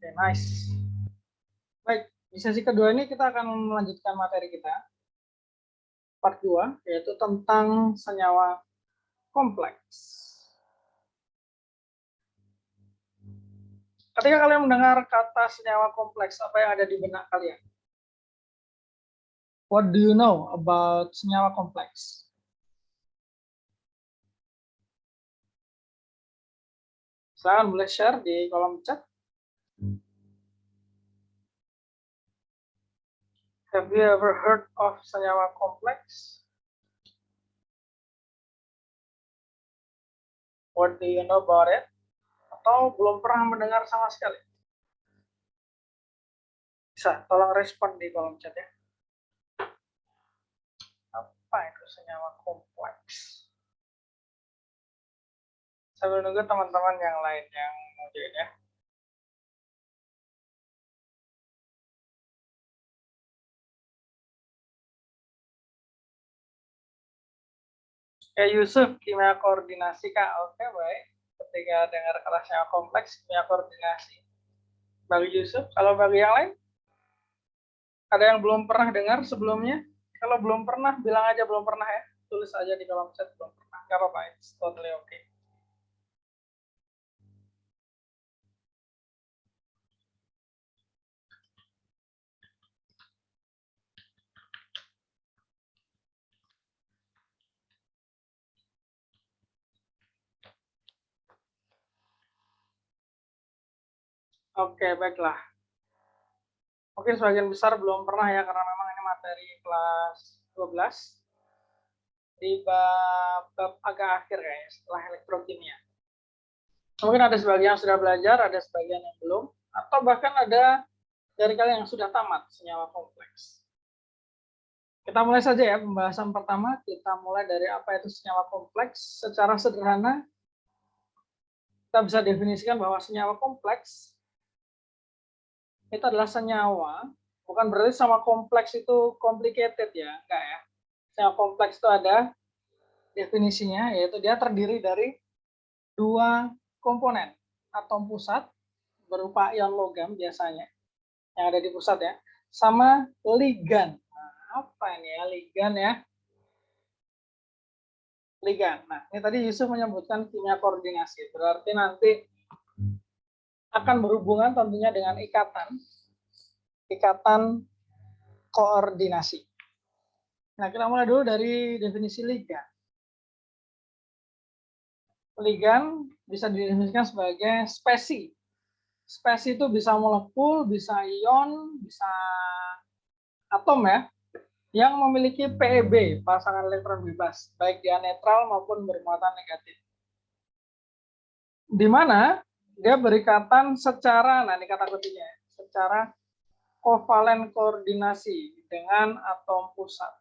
Oke, nice. Baik, di sesi kedua ini kita akan melanjutkan materi kita. Part 2, yaitu tentang senyawa kompleks. Ketika kalian mendengar kata senyawa kompleks, apa yang ada di benak kalian? What do you know about senyawa kompleks? Silahkan boleh share di kolom chat. Have you ever heard of senyawa kompleks? What do you know about it? Atau belum pernah mendengar sama sekali? Bisa, tolong respon di kolom chat ya. Apa itu senyawa kompleks? Sambil nunggu teman-teman yang lain yang mau join ya. Yusuf, kimia koordinasi Kak. Oke, baik. Ketika dengar kata senyawa kompleks, kimia koordinasi. Bagi Yusuf, kalau bagi yang lain? Ada yang belum pernah dengar sebelumnya? Kalau belum pernah, bilang aja belum pernah ya. Tulis aja di kolom chat belum pernah. Gak apa-apa, it's totally okay. Oke, baiklah. Mungkin sebagian besar belum pernah ya, karena memang ini materi kelas 12 di bab agak akhir kayaknya, setelah elektrokimia. Mungkin ada sebagian yang sudah belajar, ada sebagian yang belum, atau bahkan ada dari kalian yang sudah tamat senyawa kompleks. Kita mulai saja ya pembahasan pertama. Kita mulai dari apa itu senyawa kompleks. Secara sederhana, kita bisa definisikan bahwa senyawa kompleks itu adalah senyawa, bukan berarti sama kompleks itu complicated ya, enggak ya. Senyawa kompleks itu ada definisinya, yaitu dia terdiri dari dua komponen, atom pusat berupa ion logam biasanya yang ada di pusat ya, sama ligan. Nah, apa ini ya ligan ya? Ligan. Nah, ini tadi Yusuf menyebutkan kimia koordinasi, berarti nanti akan berhubungan tentunya dengan ikatan koordinasi. Nah, kita mulai dulu dari definisi ligan. Ligan bisa didefinisikan sebagai spesi. Spesi itu bisa molekul, bisa ion, bisa atom ya, yang memiliki PEB, pasangan elektron bebas, baik dia netral maupun bermuatan negatif. Di mana dia berikatan secara, nah ini kata kuncinya, secara kovalen koordinasi dengan atom pusat.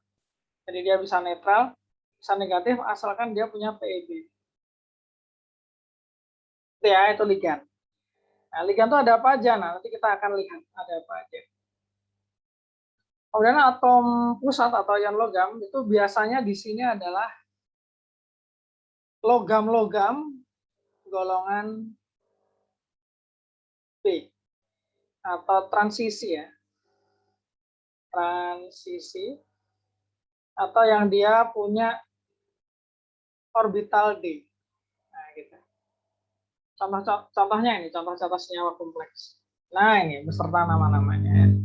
Jadi dia bisa netral, bisa negatif, asalkan dia punya PEB. Ya, itu ligan. Nah, ligan itu ada apa aja? Nah, nanti kita akan lihat ada apa aja. Kemudian atom pusat atau ion logam itu biasanya di sini adalah logam-logam golongan B atau transisi ya. Transisi atau yang dia punya orbital D. Nah, gitu. Contohnya ini, contoh-contoh senyawa kompleks. Nah, ini beserta nama-namanya.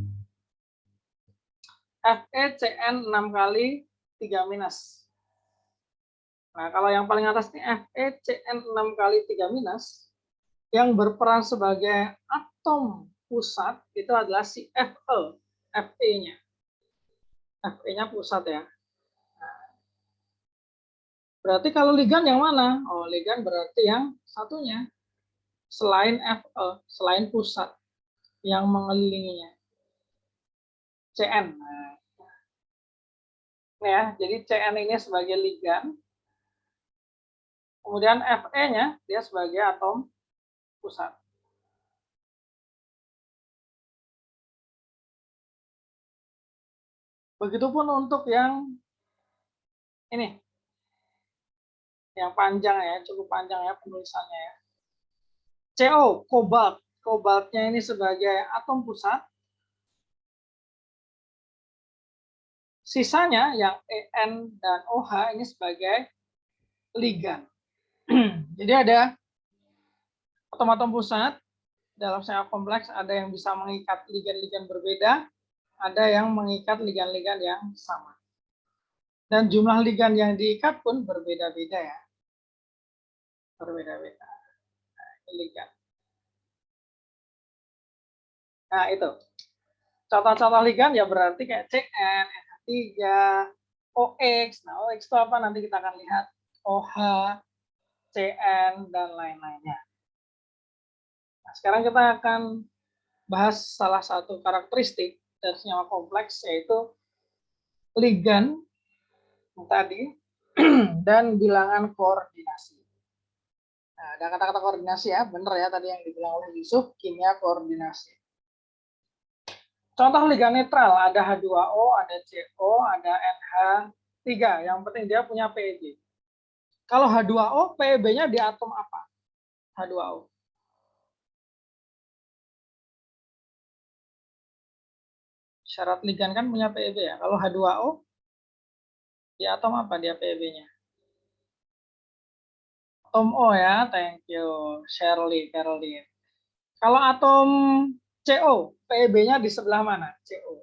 FeCN 6 kali 3 minus. Nah, kalau yang paling atas ini FeCN 6 kali 3 minus, yang berperan sebagai atom pusat itu adalah si Fe-nya. Fe-nya pusat ya. Nah, berarti kalau ligan yang mana? Oh, ligan berarti yang satunya. Selain Fe, selain pusat yang mengelilinginya. Cn. Nah, ya, jadi Cn ini sebagai ligan. Kemudian Fe-nya dia sebagai atom pusat. Begitupun untuk yang ini. Yang panjang ya, cukup panjang ya penulisannya ya. CO, kobalt. kobaltnya ini sebagai atom pusat. Sisanya yang En dan OH ini sebagai ligan. Jadi ada atom-atom pusat dalam senyawa kompleks, ada yang bisa mengikat ligan-ligan berbeda, ada yang mengikat ligan-ligan yang sama. Dan jumlah ligan yang diikat pun berbeda-beda ya. Berbeda-beda. Nah, ligan. Nah, itu. Contoh-contoh ligan ya berarti kayak Cn, NH3, OX. Nah, OX itu apa? Nanti kita akan lihat. OH, Cn, dan lain-lainnya. Nah, sekarang kita akan bahas salah satu karakteristik dari senyawa kompleks, yaitu ligan tadi dan bilangan koordinasi. Nah, ada kata-kata koordinasi ya, benar ya tadi yang dibilang oleh Yusuf, kimia koordinasi. Contoh ligan netral, ada H2O, ada CO, ada NH3. Yang penting dia punya PEB. Kalau H2O, PEB-nya di atom apa? H2O. Syarat ligan kan punya PEB ya. Kalau H2O, di atom apa dia PEB-nya? Atom O ya, thank you. Shirley, Caroline. Kalau atom CO, PEB-nya di sebelah mana? CO.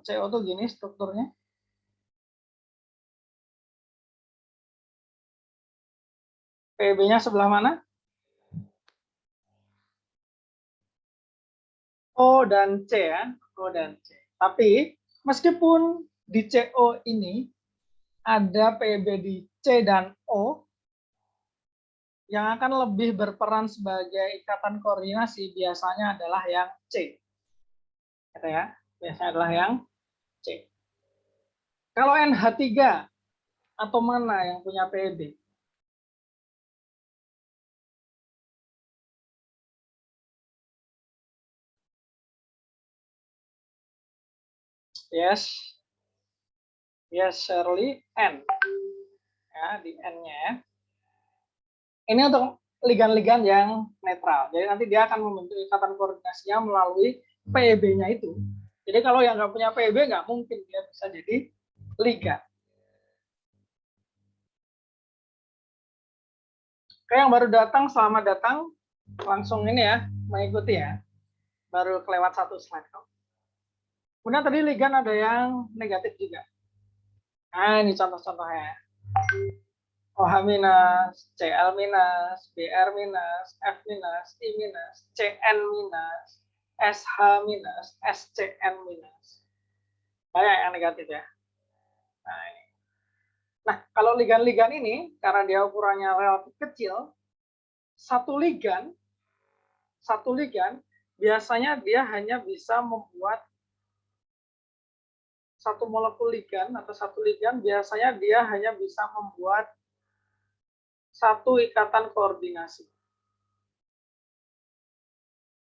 CO tuh gini strukturnya. PEB-nya sebelah mana? O dan C ya. O dan C. Tapi meskipun di CO ini ada PEB di C dan O, yang akan lebih berperan sebagai ikatan koordinasi biasanya adalah yang C. Gitu ya. Biasanya adalah yang C. Kalau NH3, atau mana yang punya PEB? Yes. Yes, Shirley, N. Ya, di N-nya ya. Ini untuk ligan-ligan yang netral. Jadi nanti dia akan membentuk ikatan koordinasinya melalui PEB-nya itu. Jadi kalau yang nggak punya PEB, nggak mungkin dia bisa jadi ligan. Oke, yang baru datang, selamat datang. Langsung ini ya, mengikuti ya. Baru kelewat satu slide. Kemudian tadi ligan ada yang negatif juga. Nah, ini contoh-contohnya. OH minus, Cl minus, Br minus, F minus, I minus, Cn minus, SH minus, SCN minus. Banyak yang negatif ya. Nah, ini. Nah, kalau ligan-ligan ini, karena dia ukurannya relatif kecil, satu ligan biasanya dia hanya bisa membuat satu molekul ligan atau satu ligan biasanya dia hanya bisa membuat satu ikatan koordinasi.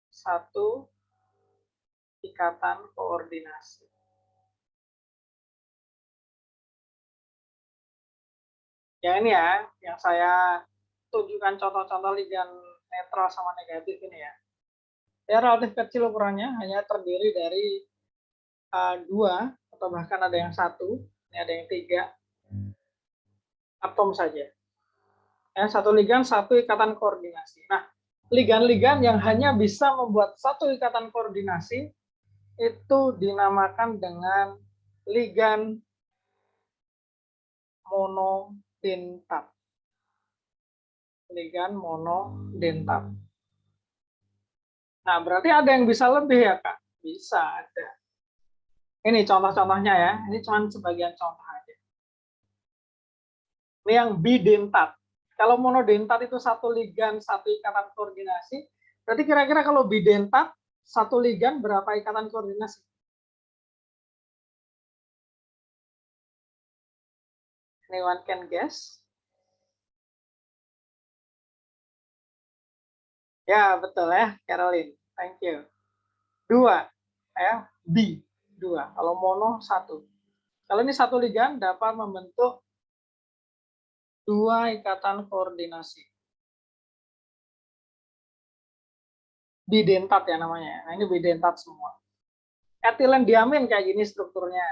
Satu ikatan koordinasi. Ya ini ya, yang saya tunjukkan contoh-contoh ligan netral sama negatif ini ya. Ya relatif kecil ukurannya, hanya terdiri dari dua atau bahkan ada yang satu, ini ada yang tiga atom saja. Ya, satu ligan, satu ikatan koordinasi. Nah, ligan-ligan yang hanya bisa membuat satu ikatan koordinasi itu dinamakan dengan ligan monodentat. Ligan monodentat. Nah, berarti ada yang bisa lebih ya, Kak? Bisa ada. Ini contoh-contohnya ya. Ini cuma sebagian contoh aja. Ini yang bidentat. Kalau monodentat itu satu ligan, satu ikatan koordinasi. Berarti kira-kira kalau bidentat, satu ligan berapa ikatan koordinasi? Anyone can guess? Ya, betul ya, Caroline. Thank you. Dua. Ya, B. Dua. Kalau mono, satu. Kalau ini satu ligan dapat membentuk dua ikatan koordinasi. Bidentat ya namanya. Nah, ini bidentat semua. Etilen diamin kayak gini strukturnya.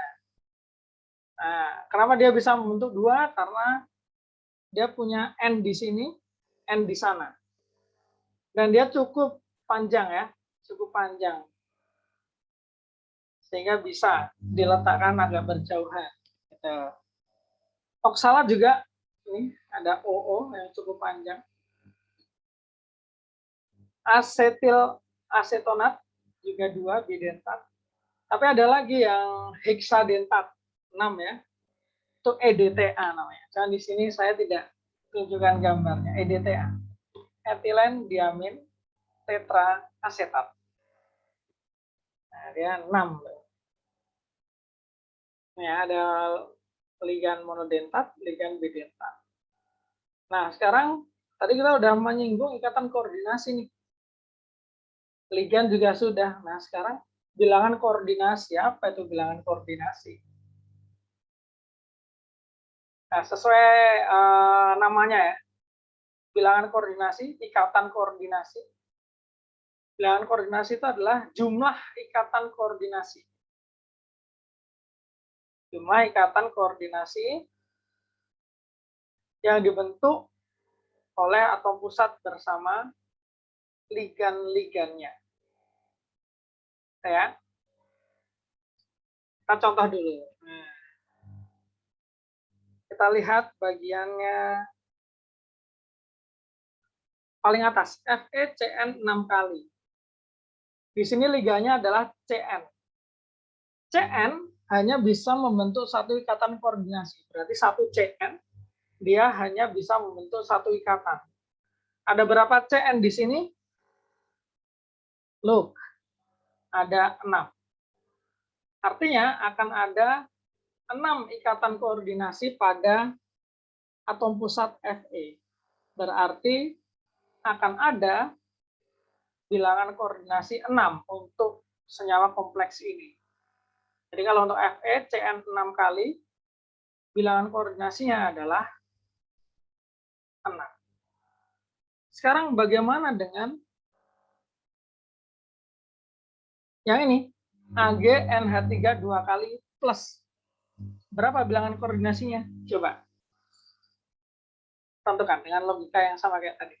Nah, kenapa dia bisa membentuk dua? Karena dia punya N di sini, N di sana. Dan dia cukup panjang ya, cukup panjang. Sehingga bisa diletakkan agak berjauhan. Gitu. Oksalat juga, ini ada OO yang cukup panjang. Asetil asetonat juga dua bidentat. Tapi ada lagi yang heksadentat 6 ya. Itu EDTA namanya. Dan di sini saya tidak tunjukkan gambarnya. EDTA. Etilen diamin tetra asetat. Nah, dia 6. Ya, ada ligan monodentat, ligan bidentat. Nah, sekarang tadi kita udah menyinggung ikatan koordinasi nih. Ligan juga sudah. Nah, sekarang bilangan koordinasi. Apa itu bilangan koordinasi? Nah, sesuai namanya ya. Bilangan koordinasi, ikatan koordinasi. Bilangan koordinasi itu adalah jumlah ikatan koordinasi. Jumlah ikatan koordinasi yang dibentuk oleh atom pusat bersama ligan-ligannya. Ya. Kita contoh dulu. Nah, kita lihat bagiannya paling atas, FeCN 6 kali. Di sini liganya adalah Cn. Cn hanya bisa membentuk satu ikatan koordinasi. Berarti satu Cn, dia hanya bisa membentuk satu ikatan. Ada berapa Cn di sini? Look, ada 6. Artinya akan ada 6 ikatan koordinasi pada atom pusat Fe. Berarti akan ada bilangan koordinasi 6 untuk senyawa kompleks ini. Jadi kalau untuk Fe, Cn 6 kali, bilangan koordinasinya adalah 6. Sekarang bagaimana dengan yang ini? AgNH3 2 kali plus. Berapa bilangan koordinasinya? Coba tentukan dengan logika yang sama kayak tadi.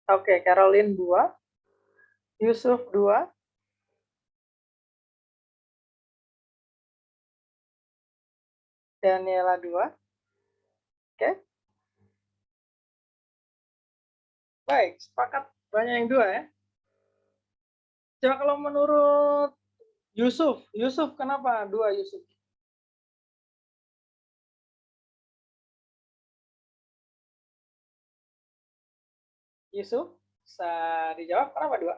Oke, Caroline 2, Yusuf 2, Daniela 2. Oke. Baik, sepakat banyak yang 2 ya. Coba kalau menurut Yusuf, kenapa 2 Yusuf? Yusuf, bisa dijawab kenapa 2?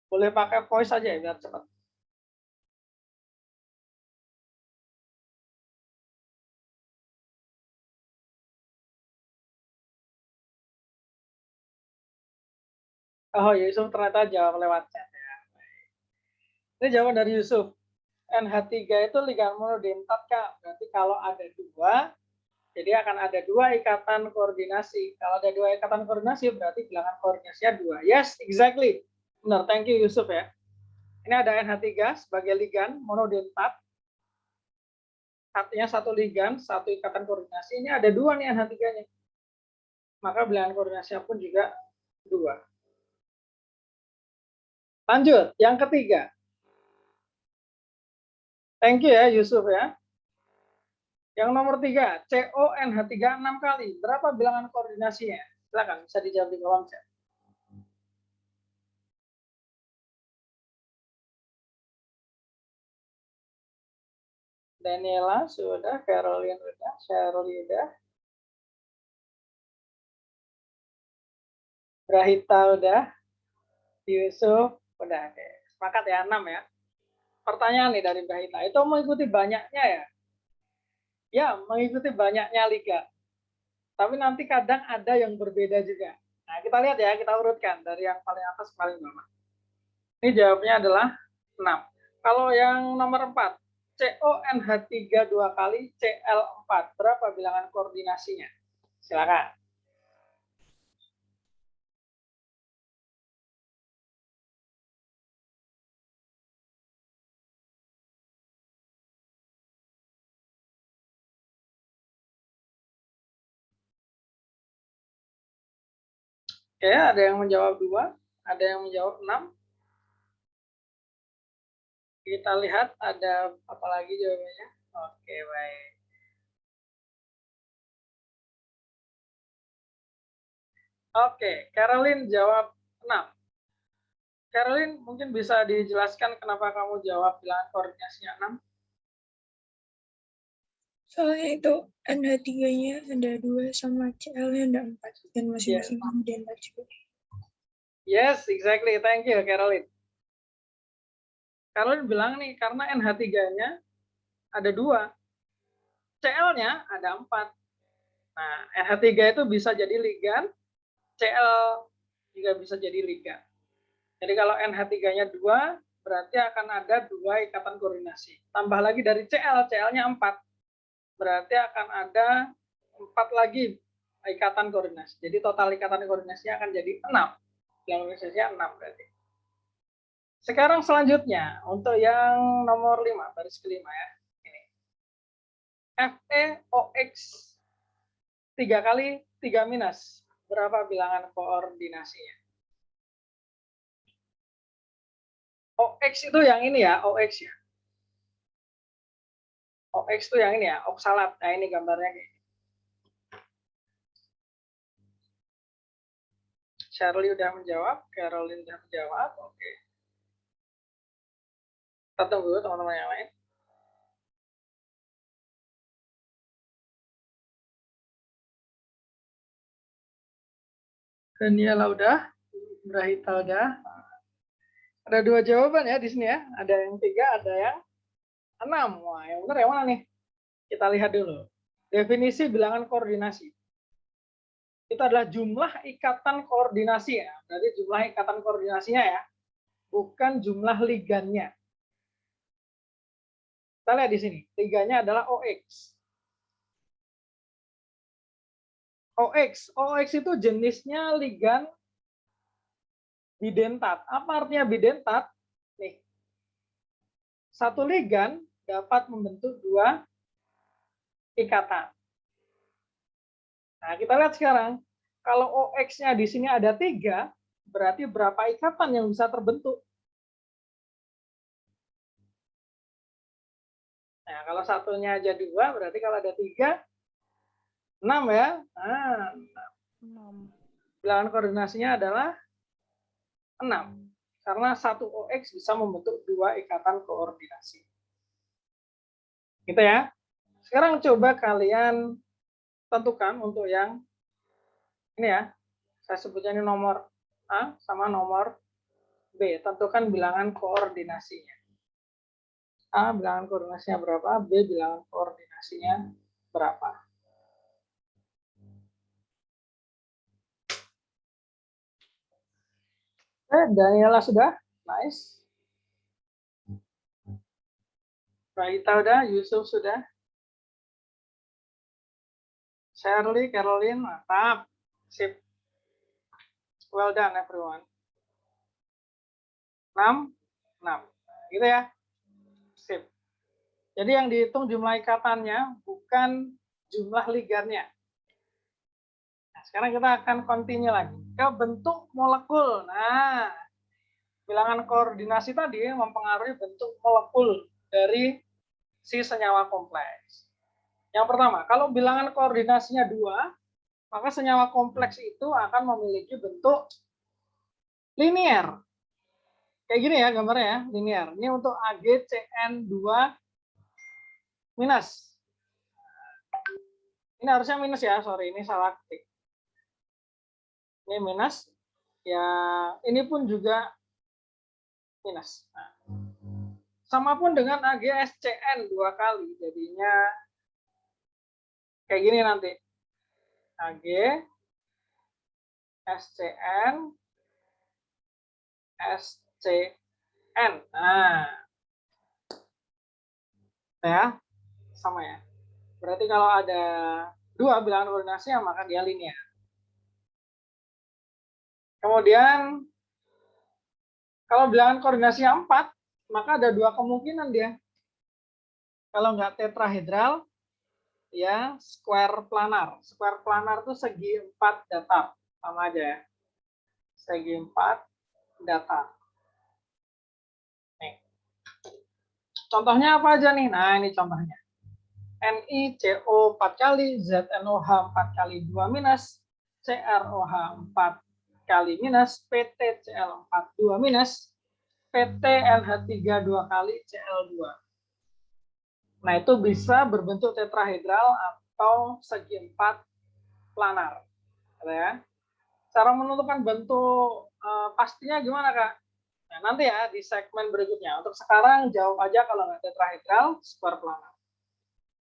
Boleh pakai voice aja ya biar cepat. Oh, Yusuf ternyata jawab lewat chat ya. Ini jawaban dari Yusuf. NH3 itu ligan monodentat, Kak. Berarti kalau ada 2, jadi akan ada 2 ikatan koordinasi. Kalau ada 2 ikatan koordinasi, berarti bilangan koordinasinya 2. Yes, exactly. Benar, thank you Yusuf ya. Ini ada NH3 sebagai ligan monodentat. Artinya satu ligan, satu ikatan koordinasi. Ini ada 2 nih NH3-nya. Maka bilangan koordinasinya pun juga 2. Lanjut, yang ketiga. Thank you ya Yusuf ya. Yang nomor 3, CONH3 6 kali. Berapa bilangan koordinasinya? Silakan, bisa dijawab di kolom chat. Daniela sudah, Caroline sudah, Cheryl sudah, Brahita udah, Yusuf udah. Oke. Sepakat ya, 6 ya. Pertanyaan nih dari Brahita, itu mengikuti banyaknya ya? Ya, mengikuti banyaknya liga. Tapi nanti kadang ada yang berbeda juga. Nah, kita lihat ya, kita urutkan dari yang paling atas ke paling bawah. Ini jawabnya adalah 6. Kalau yang nomor 4, CONH3 2 kali Cl4. Berapa bilangan koordinasinya? Silakan. Oke, ada yang menjawab 2, ada yang menjawab 6. Kita lihat ada apa lagi jawabannya. Oke, baik. Oke, Caroline jawab 6. Caroline, mungkin bisa dijelaskan kenapa kamu jawab bilangan koordinasinya 6? Soalnya itu NH3-nya ada 2 sama CL-nya ada 4 dan masing-masing kemudian 4 juga. Yes, exactly. Thank you, Caroline. Caroline bilang nih, karena NH3-nya ada 2, CL-nya ada 4. Nah, NH3 itu bisa jadi ligan, CL juga bisa jadi ligan. Jadi kalau NH3-nya 2, berarti akan ada 2 ikatan koordinasi. Tambah lagi dari CL, CL-nya 4. Berarti akan ada 4 lagi ikatan koordinasi. Jadi total ikatan koordinasinya akan jadi 6. Yang koordinasinya 6 berarti. Sekarang selanjutnya, untuk yang nomor 5, baris kelima ya. Ini. FeOX 3 kali 3 minus. Berapa bilangan koordinasinya? OX itu yang ini ya, OX ya. OX itu yang ini ya, oksalat. Nah, ini gambarnya kayak. Shirley udah menjawab, Caroline udah menjawab. Oke. Kita tunggu teman-teman yang lain. Daniela udah, Brahita udah. Ada 2 jawaban ya di sini ya. Ada yang 3, ada yang 6. Wah, yang benar yang mana nih? Kita lihat dulu. Definisi bilangan koordinasi. Itu adalah jumlah ikatan koordinasi ya. Berarti jumlah ikatan koordinasinya ya. Bukan jumlah ligannya. Kita lihat di sini. Ligannya adalah OX. OX itu jenisnya ligan bidentat. Apa artinya bidentat? Nih. Satu ligan dapat membentuk 2 ikatan. Nah, kita lihat sekarang. Kalau OX-nya di sini ada 3, berarti berapa ikatan yang bisa terbentuk? Nah, kalau satunya aja 2, berarti kalau ada 3, 6 ya. Nah, 6. Bilangan koordinasinya adalah 6. Karena satu OX bisa membentuk 2 ikatan koordinasi. Gitu ya. Sekarang coba kalian tentukan untuk yang ini ya. Saya sebutnya ini nomor A sama nomor B. Tentukan bilangan koordinasinya. A bilangan koordinasinya berapa, B bilangan koordinasinya berapa. Daniela sudah? Nice. Raita udah, Yusuf sudah. Shirley, Caroline, mantap. Sip. Well done everyone. 6, 6. Gitu ya. Sip. Jadi yang dihitung jumlah ikatannya, bukan jumlah ligannya. Nah, sekarang kita akan continue lagi ke bentuk molekul. Nah, bilangan koordinasi tadi mempengaruhi bentuk molekul dari si senyawa kompleks. Yang pertama, kalau bilangan koordinasinya 2, maka senyawa kompleks itu akan memiliki bentuk linier. Kayak gini ya gambarnya ya, linier. Ini untuk AgCN2 minus. Ini harusnya minus ya, sorry, ini salah ketik. Ini minus. Ya, ini pun juga minus. Nah, sama pun dengan AgSCN 2 kali, jadinya kayak gini nanti. Ag SCN, SCN. Nah, ya, sama ya. Berarti kalau ada dua bilangan koordinasi, maka dia linear. Kemudian, kalau bilangan koordinasi 4, maka ada dua kemungkinan dia. Kalau nggak tetrahedral, ya square planar. Square planar itu segi 4 datar. Sama aja ya. Segi 4 datar. Nih. Contohnya apa aja nih? Nah, ini contohnya. NiCO 4 kali, ZNOH 4 kali 2 minus, CROH 4 kali minus, PTCl 4 2 minus, PTNH3 2 kali Cl2. Nah, itu bisa berbentuk tetrahedral atau segi 4 planar. Ya. Cara menentukan bentuk pastinya gimana, Kak? Nah, nanti ya di segmen berikutnya. Untuk sekarang jawab aja kalau nggak tetrahedral, square planar.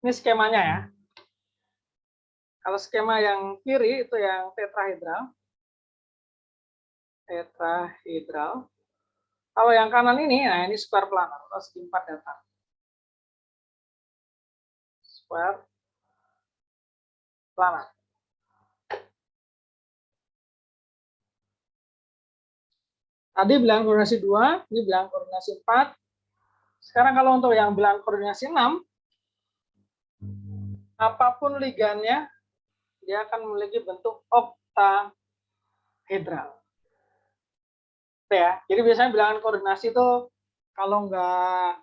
Ini skemanya ya. Kalau skema yang kiri itu yang tetrahedral. Tetrahedral. Kalau yang kanan ini, nah ini square planar atau segi 4 datar. Square planar. Tadi bilangan koordinasi 2, ini bilangan koordinasi 4. Sekarang kalau untuk yang bilangan koordinasi 6, apapun ligannya, dia akan memiliki bentuk oktahedral. Ya, jadi biasanya bilangan koordinasi itu kalau nggak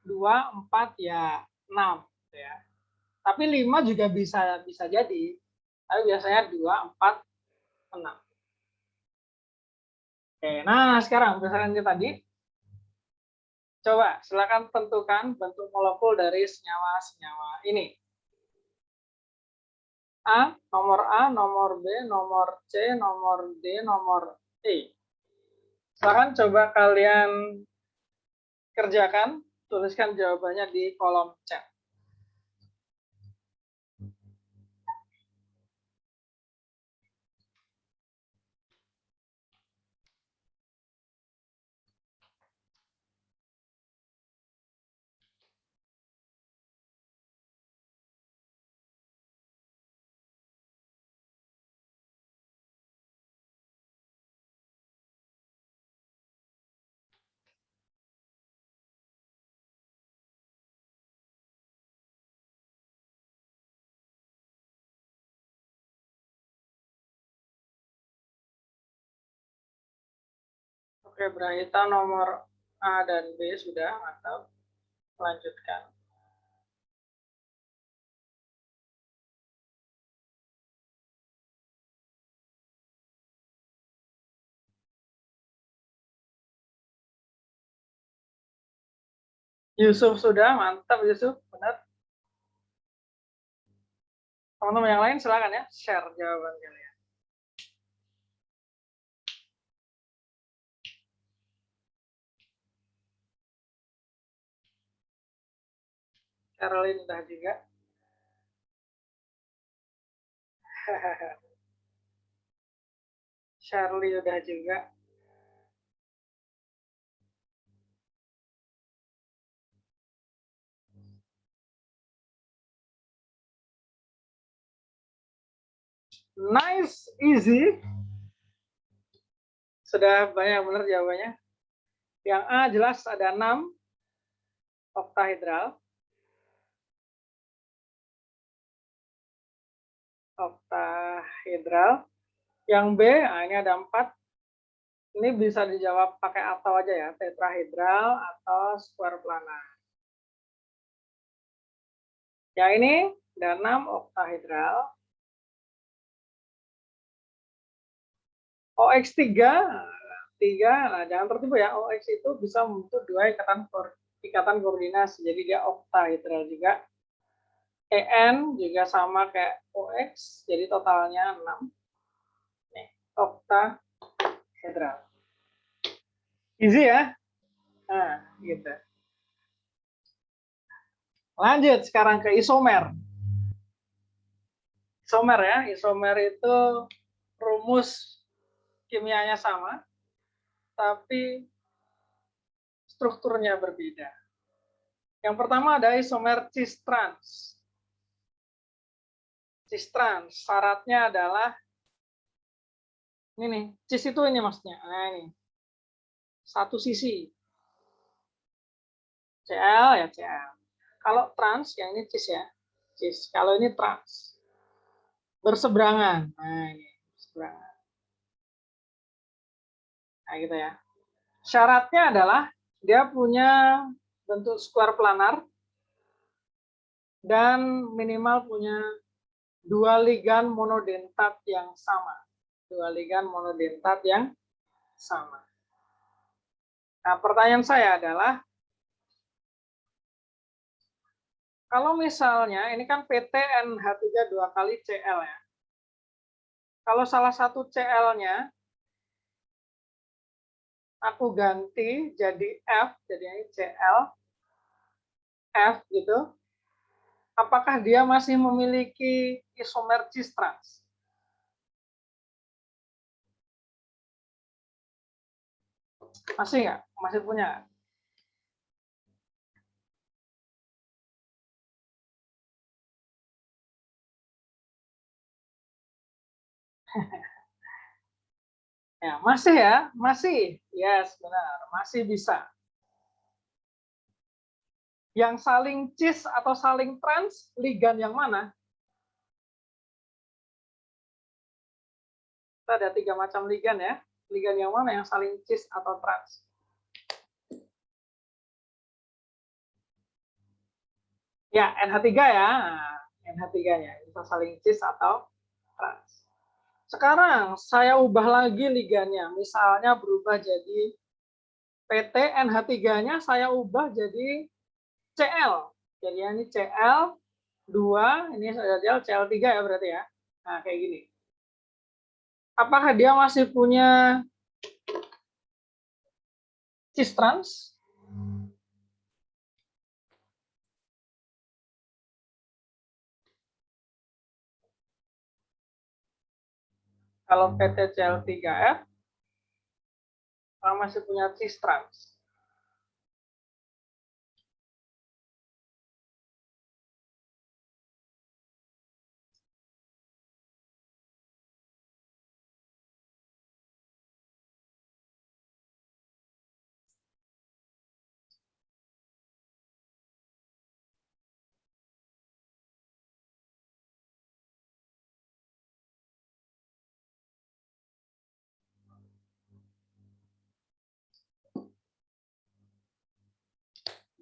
2, 4, ya 6. Ya. Tapi 5 juga bisa jadi. Tapi biasanya 2, 4, 6. Oke, nah sekarang berdasarkan ini tadi, coba silakan tentukan bentuk molekul dari senyawa-senyawa ini. A, nomor B, nomor C, nomor D, nomor E. Silakan coba kalian kerjakan, tuliskan jawabannya di kolom chat. Oke, berita nomor A dan B sudah, mantap. Lanjutkan. Yusuf sudah, mantap Yusuf, benar. Teman-teman yang lain silakan ya, share jawaban kalian. Caroline udah juga. Shirley udah juga. Nice, easy. Sudah banyak benar jawabannya. Yang A jelas ada 6 oktahedral. Oktahedral. Yang B, nah ini ada 4. Ini bisa dijawab pakai atau aja ya, tetrahedral atau square planar. Yang ini ada 6 oktahedral. OX3, 3, nah jangan tertipu ya, OX itu bisa membentuk 2 ikatan koordinasi, jadi dia oktahedral juga. EN juga sama kayak OX, jadi totalnya 6. Nih, oktahedral. Easy ya? Nah, gitu. Lanjut sekarang ke isomer. Isomer ya, isomer itu rumus kimianya sama, tapi strukturnya berbeda. Yang pertama ada isomer cis-trans. Cis-trans, syaratnya adalah ini nih, cis itu ini maksudnya. Nah, ini. Satu sisi. Cl ya Cl. Kalau trans, yang ini cis ya. Cis. Kalau ini trans. Berseberangan. Nah, ini. Berseberangan. Nah, gitu ya. Syaratnya adalah dia punya bentuk square planar dan minimal punya dua ligan monodentat yang sama. Dua ligan monodentat yang sama. Nah, pertanyaan saya adalah, kalau misalnya ini kan PTNH3 2 kali Cl ya. Kalau salah satu Cl-nya aku ganti jadi F, jadi ini Cl, F gitu. Apakah dia masih memiliki isomer cis-trans? Masih nggak? Masih punya? Ya, masih ya, masih. Yes, benar, masih bisa. Yang saling cis atau saling trans, ligan yang mana? Kita ada 3 macam ligan ya. Ligan yang mana yang saling cis atau trans? Ya, NH3 ya. NH3-nya bisa saling cis atau trans. Sekarang saya ubah lagi ligannya. Misalnya berubah jadi PT NH3-nya saya ubah jadi Cl. Jadi ini Cl 2, ini saya Cl3 ya berarti ya. Nah, kayak gini. Apakah dia masih punya cis trans? Kalau PTCl3F masih punya cis trans.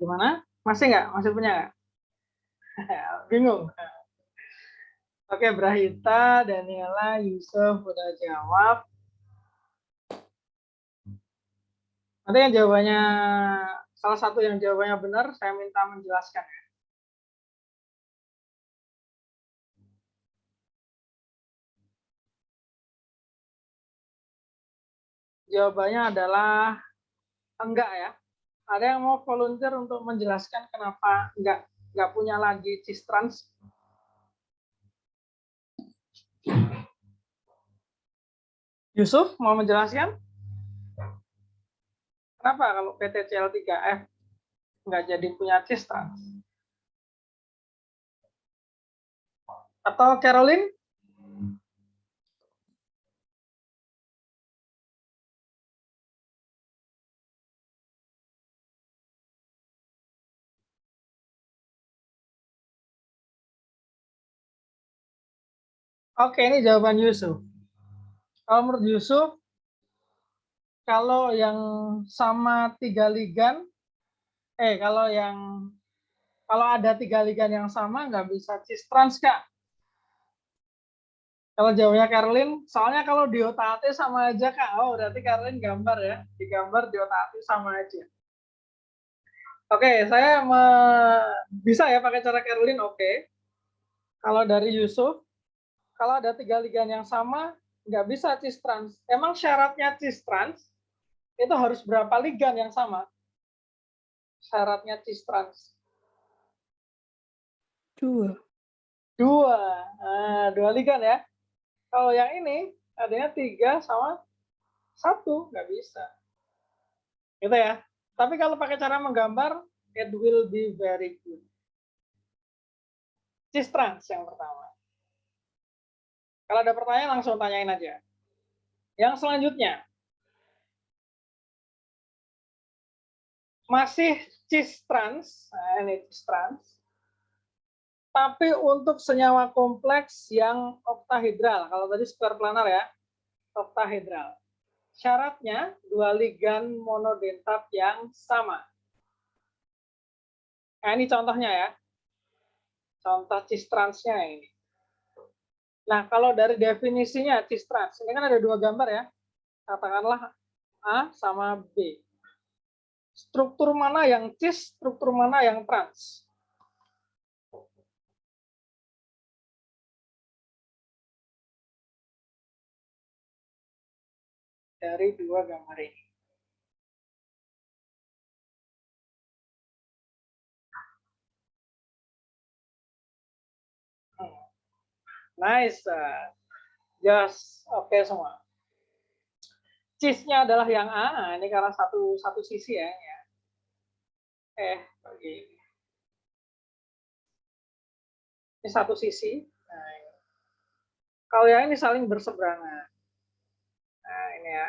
Gimana? Masih nggak? Masih punya nggak? Bingung. Oke, Brahita, Daniela, Yusuf udah jawab. Nanti yang jawabannya, salah satu yang jawabannya benar, saya minta menjelaskan ya. Jawabannya adalah enggak ya. Ada yang mau volunteer untuk menjelaskan kenapa enggak punya lagi cis trans? Yusuf mau menjelaskan? Kenapa kalau PTCl3F nggak jadi punya cis trans? Atau Caroline? Oke, ini jawaban Yusuf. Kalau menurut Yusuf, kalau yang sama 3 ligan, kalau ada 3 ligan yang sama nggak bisa cis trans, Kak. Kalau jawabnya Caroline, soalnya kalau di otak sama aja, Kak. Oh, berarti Caroline gambar ya. Digambar di otak sama aja. Oke, saya bisa ya pakai cara Caroline, oke. Kalau dari Yusuf, kalau ada 3 ligan yang sama, nggak bisa cis trans. Emang syaratnya cis trans itu harus berapa ligan yang sama? Syaratnya cis trans. 2. 2. Nah, 2 ligan ya. Kalau yang ini adanya 3 sama Satu, nggak bisa. Gitu ya. Tapi kalau pakai cara menggambar, it will be very good. Cis trans yang pertama. Kalau ada pertanyaan langsung tanyain aja. Yang selanjutnya, masih cis trans, nah ini cis trans, tapi untuk senyawa kompleks yang oktahedral. Kalau tadi square planar ya, oktahedral. Syaratnya dua ligan monodentat yang sama. Nah ini contohnya ya, contoh cis transnya ini. Nah kalau dari definisinya cis trans, ini kan ada dua gambar ya, katakanlah A sama B. Struktur mana yang cis, struktur mana yang trans? Dari dua gambar ini. Nice. Just oke semua. Cis-nya adalah yang A. Nah, ini karena satu sisi ya. Begini. Ini satu sisi. Nah, ini. Kalau yang ini saling berseberangan. Nah, ini ya.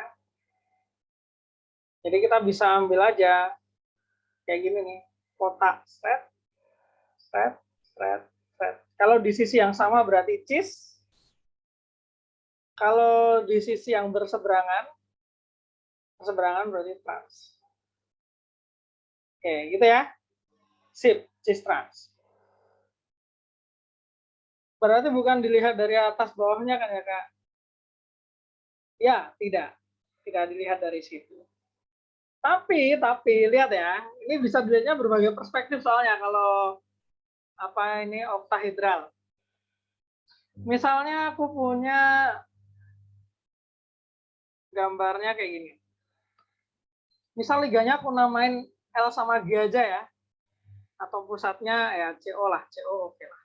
Jadi kita bisa ambil aja kayak gini nih. Kotak straight, straight, straight, straight. Kalau di sisi yang sama berarti cis. Kalau di sisi yang berseberangan berarti trans. Oke, gitu ya. Sip, cis trans. Berarti bukan dilihat dari atas bawahnya kan ya, Kak? Ya, tidak. Tidak dilihat dari situ. Tapi lihat ya, ini bisa dilihatnya berbagai perspektif soalnya kalau apa ini oktahedral. Misalnya aku punya gambarnya kayak gini. Misal liganya aku namain L sama G aja ya. Atau pusatnya ya CO lah, CO oke lah.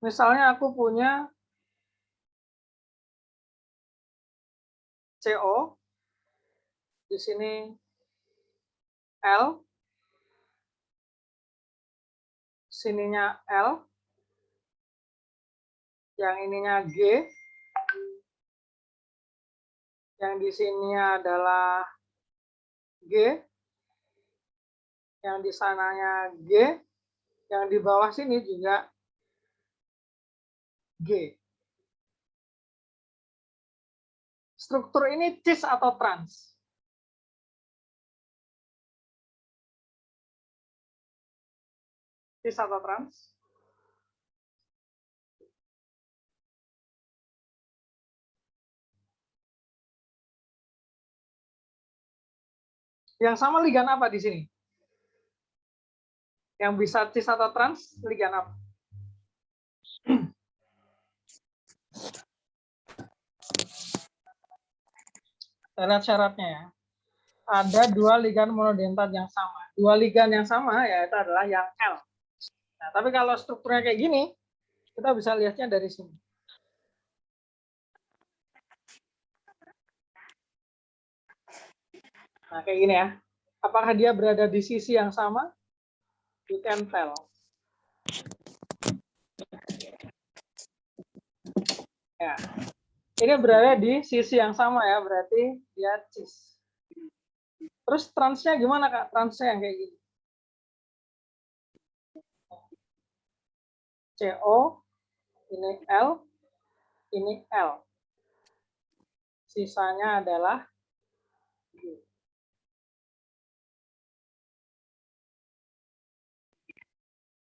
Misalnya aku punya CO, di sini L, sininya L, yang ininya G, yang di sini adalah G, yang di sananya G, yang di bawah sini juga G. Struktur ini cis atau trans? Cis atau trans? Yang sama ligan apa di sini? Yang bisa cis atau trans, ligan apa? Kita lihat syaratnya ya. Ada dua ligan monodentat yang sama. Dua ligan yang sama yaitu adalah yang L. Nah, tapi kalau strukturnya kayak gini, kita bisa lihatnya dari sini. Nah, kayak gini ya. Apakah dia berada di sisi yang sama? You can tell. Ya. Ini berada di sisi yang sama ya, berarti dia cis. Terus transnya gimana, Kak? Transnya yang kayak gini. CO, ini L, ini L. Sisanya adalah G.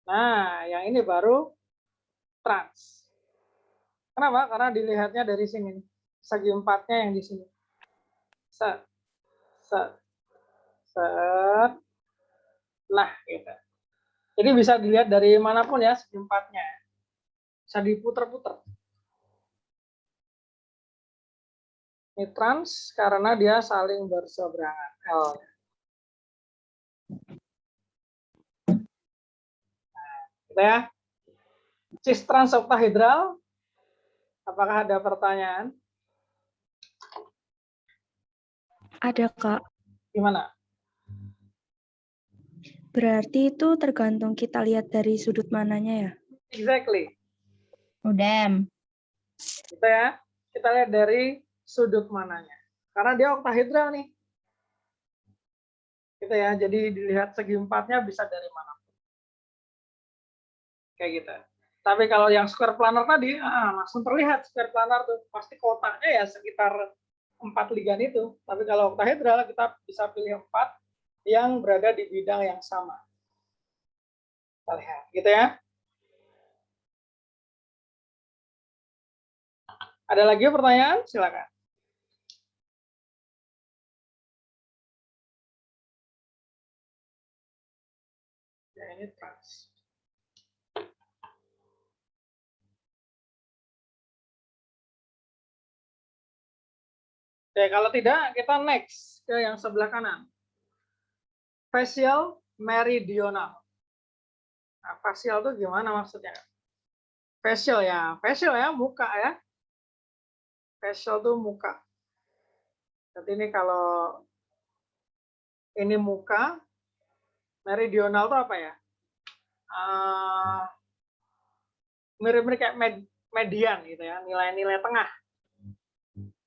Nah, yang ini baru trans. Kenapa? Karena dilihatnya dari sini. Segi empatnya yang di sini. Set, set, set. Nah, gitu. Jadi bisa dilihat dari manapun ya segi empatnya. Bisa diputer-puter. Ini trans karena dia saling berseberangan. L. Gitu ya. Cis trans oktahedral. Apakah ada pertanyaan? Ada, Kak. Gimana? Berarti itu tergantung kita lihat dari sudut mananya ya? Exactly. Udem. Kita lihat dari sudut mananya. Karena dia oktahedral nih. Gitu ya. Jadi dilihat segi empatnya bisa dari mana. Kayak gitu. Tapi kalau yang square planar tadi, langsung terlihat square planar tuh. Pasti kotaknya ya sekitar 4 ligan itu. Tapi kalau oktahedral kita bisa pilih 4 yang berada di bidang yang sama. Kita lihat, gitu ya. Ada lagi pertanyaan? Silakan. Ya, ini trans. Oke, kalau tidak, kita next ke yang sebelah kanan. Facial meridional. Nah, facial itu gimana maksudnya? Facial ya, muka ya. Facial itu muka. Jadi ini kalau ini muka, meridional itu apa ya? Mirip-mirip kayak median gitu ya, nilai-nilai tengah.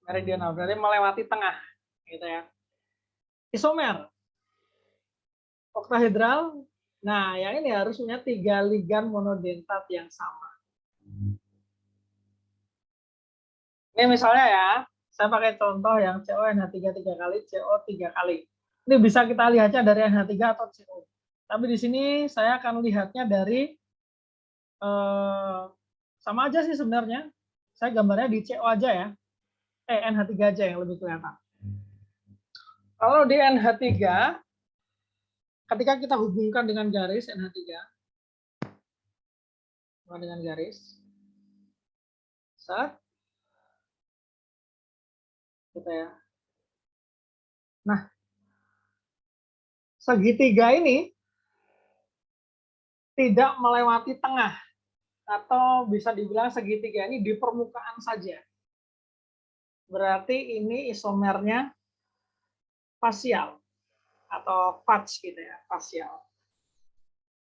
Meridional berarti melewati tengah, gitu ya. Isomer, oktahedral. Nah, yang ini harus punya 3 ligan monodentat yang sama. Ini misalnya ya, saya pakai contoh yang CO NH3 3 kali, CO 3 kali. Ini bisa kita lihatnya dari NH3 atau CO. Tapi di sini saya akan lihatnya dari sama aja sih sebenarnya. Saya gambarnya di CO aja ya. NH3 aja yang lebih kelihatan. Kalau di NH3, ketika kita hubungkan dengan garis NH3, dengan garis, set, gitu ya. Nah, segitiga ini tidak melewati tengah, atau bisa dibilang segitiga ini di permukaan saja. Berarti ini isomernya fasial atau fudge gitu ya, fasial.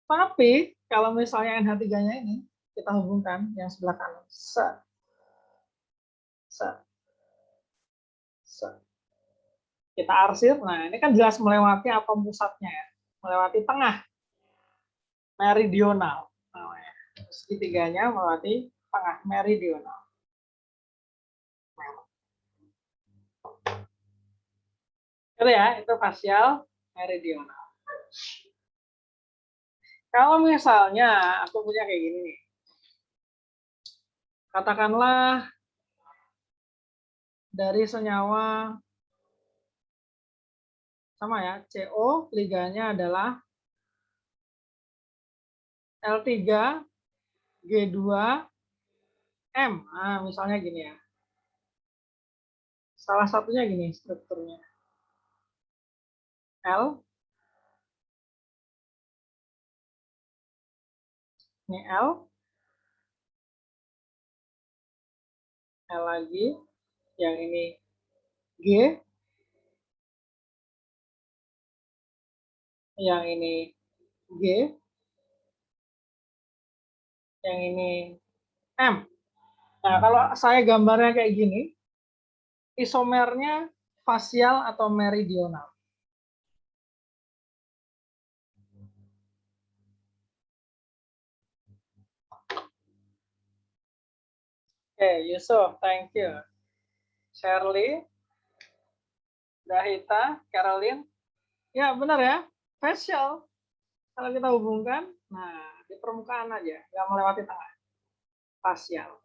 Tapi kalau misalnya NH3-nya ini kita hubungkan yang sebelah kanan, set, set, set. Kita arsir, nah ini kan jelas melewati atom pusatnya ya, melewati tengah, meridional. Namanya. Segitiganya melewati tengah, meridional. Itu ya, itu fasial meridional. Kalau misalnya aku punya kayak gini nih, katakanlah dari senyawa sama ya, CO liganya adalah L3 G2M. Nah, misalnya gini ya. Salah satunya gini strukturnya. L, ini L lagi, yang ini G, yang ini G, yang ini M. Nah, kalau saya gambarnya kayak gini, isomernya fasial atau meridional. Oke, Yusuf, thank you. Shirley, Dahita, Caroline. Ya, benar ya. Facial. Kalau kita hubungkan, nah, di permukaan aja, nggak melewati tengah. Facial.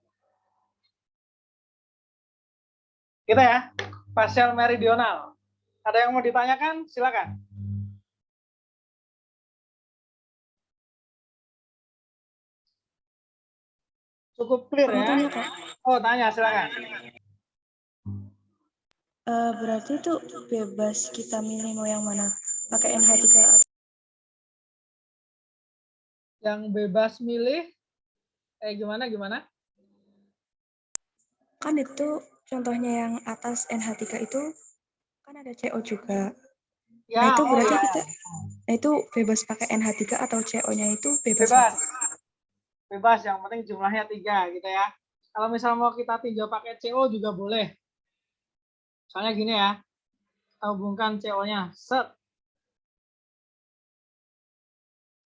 Gitu ya. Facial meridional. Ada yang mau ditanyakan? Silakan. Cukup clear ya? Tanya, Kak. Oh, tanya, silakan. Berarti itu bebas kita milih mau yang mana? Pakai NH3 atau Yang bebas milih, gimana? kan itu contohnya yang atas NH3 itu Kan ada CO juga. Ya, Nah, itu oh berarti ya, kita itu bebas pakai NH3 atau CO-nya itu bebas. bebas. Bebas, yang penting jumlahnya 3 gitu ya. Kalau misal mau kita tinjau pakai CO juga boleh. Misalnya gini ya, kita hubungkan CO-nya, set.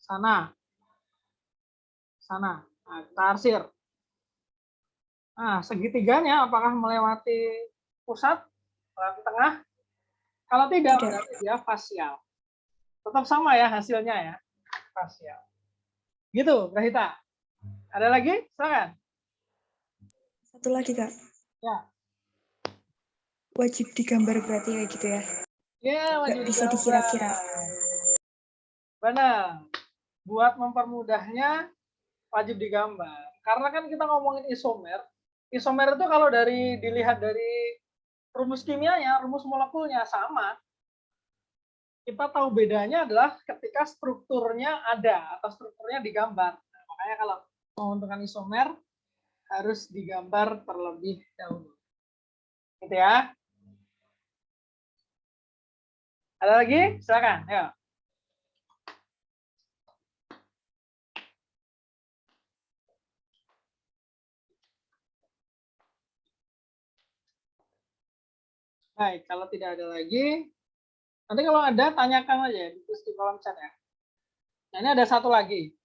Sana. Nah, kita arsir. Nah, segitiganya apakah melewati pusat, melewati tengah? Kalau tidak, berarti dia fasial. Tetap sama ya hasilnya ya, fasial. Gitu, Brahita. Ada lagi? Silakan. Satu lagi, Kak. Ya. Wajib digambar berarti kayak gitu ya. Ya, wajib Nggak bisa digambar. dikira-kira. Benar. Buat mempermudahnya, wajib digambar. Karena kan kita ngomongin isomer. Isomer itu kalau dilihat dari rumus kimianya, rumus molekulnya sama. Kita tahu bedanya adalah ketika strukturnya ada atau strukturnya digambar. Nah, makanya kalau mau menentukan isomer harus digambar terlebih dahulu. Gitu ya. Ada lagi? Silakan. Ya. Baik, kalau tidak ada lagi, nanti kalau ada tanyakan aja di kolom chat ya. Nah, ini ada satu lagi.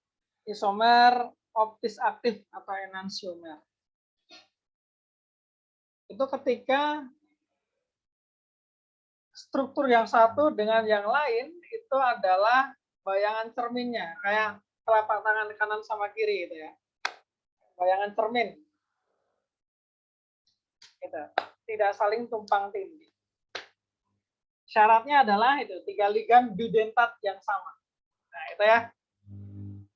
Isomer optis aktif atau enantiomer. Itu ketika struktur yang satu dengan yang lain itu adalah bayangan cerminnya, kayak telapak tangan kanan sama kiri itu ya. Bayangan cermin. Gitu. Tidak saling tumpang tindih. Syaratnya adalah itu 3 ligan bidentat yang sama. Nah, itu ya.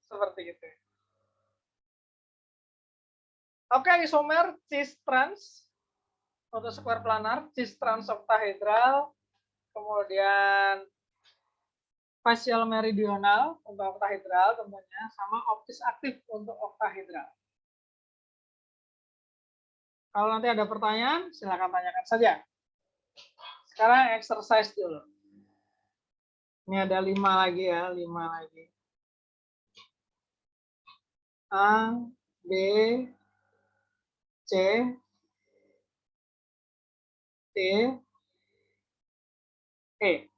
Seperti itu. Oke, isomer cis trans untuk square planar, cis trans octahedral, kemudian facial meridional untuk octahedral tentunya, sama optis aktif untuk octahedral. Kalau nanti ada pertanyaan, silakan tanyakan saja. Sekarang exercise dulu. Ini ada 5 lagi ya, 5 lagi. A, B, C, D, E.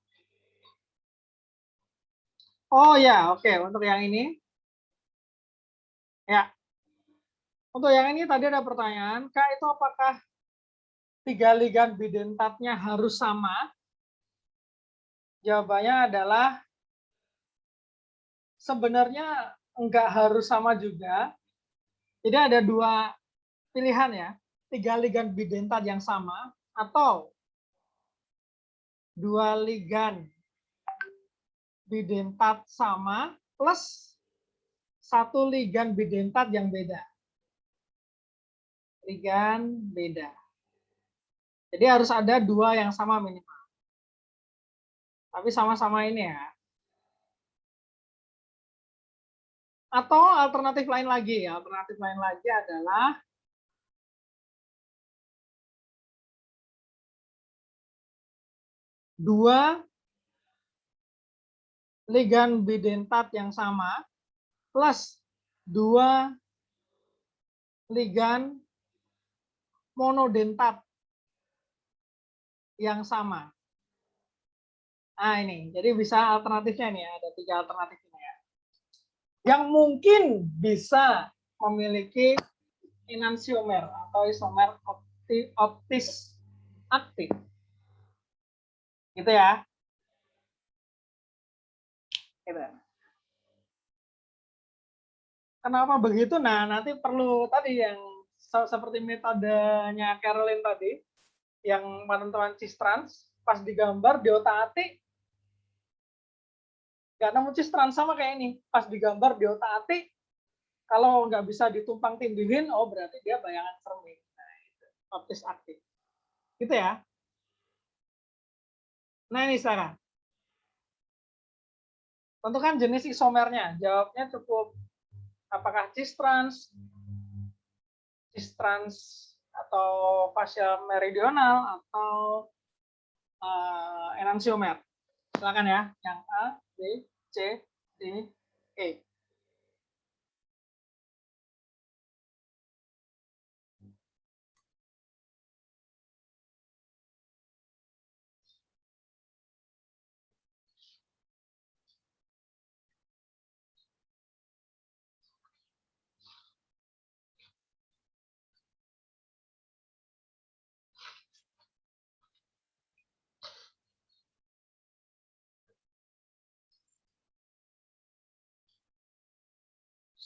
Oh ya, oke. Untuk yang ini, ya. Untuk yang ini tadi ada pertanyaan, Kak, itu apakah 3 ligan bidentatnya harus sama? Jawabannya adalah sebenarnya enggak harus sama juga. Jadi ada 2 pilihan ya. 3 ligan bidentat yang sama atau 2 ligan bidentat sama plus 1 ligan bidentat yang beda. Ligan beda. Jadi harus ada 2 yang sama minimal. Tapi sama-sama ini ya. Atau alternatif lain lagi. Alternatif lain lagi adalah dua ligan bidentat yang sama plus 2 ligan monodentat yang sama. Nah ini, jadi bisa alternatifnya nih, ada 3 alternatif ini ya. Yang mungkin bisa memiliki enantiomer atau isomer optis aktif. Gitu ya. Gitu. Kenapa begitu? Nah, nanti perlu tadi yang seperti metodenya Caroline tadi, yang penentuan cis trans, pas digambar di otak-atik, nggak nemu cis trans sama kayak ini. Pas digambar di otak-atik, kalau nggak bisa ditumpang tindihin, oh berarti dia bayangan cermin. Nah, itu optis aktif. Gitu ya. Nah, ini sekarang. Tentukan jenis isomernya. Jawabnya cukup apakah cis trans atau facial meridional atau enantiomer. Silakan ya, yang A, B, C, D, E.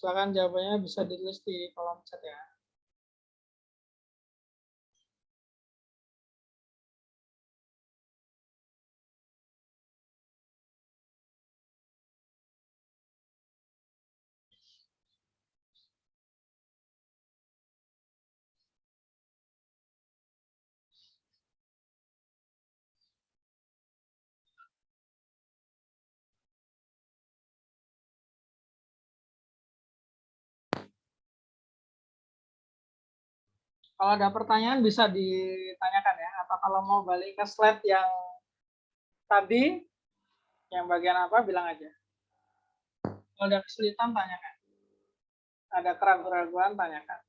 Silakan jawabannya bisa ditulis di kolom chat ya. Kalau ada pertanyaan bisa ditanyakan ya, atau kalau mau balik ke slide yang tadi, yang bagian apa, bilang aja. Kalau ada kesulitan, tanyakan. Ada keraguan-keraguan, tanyakan.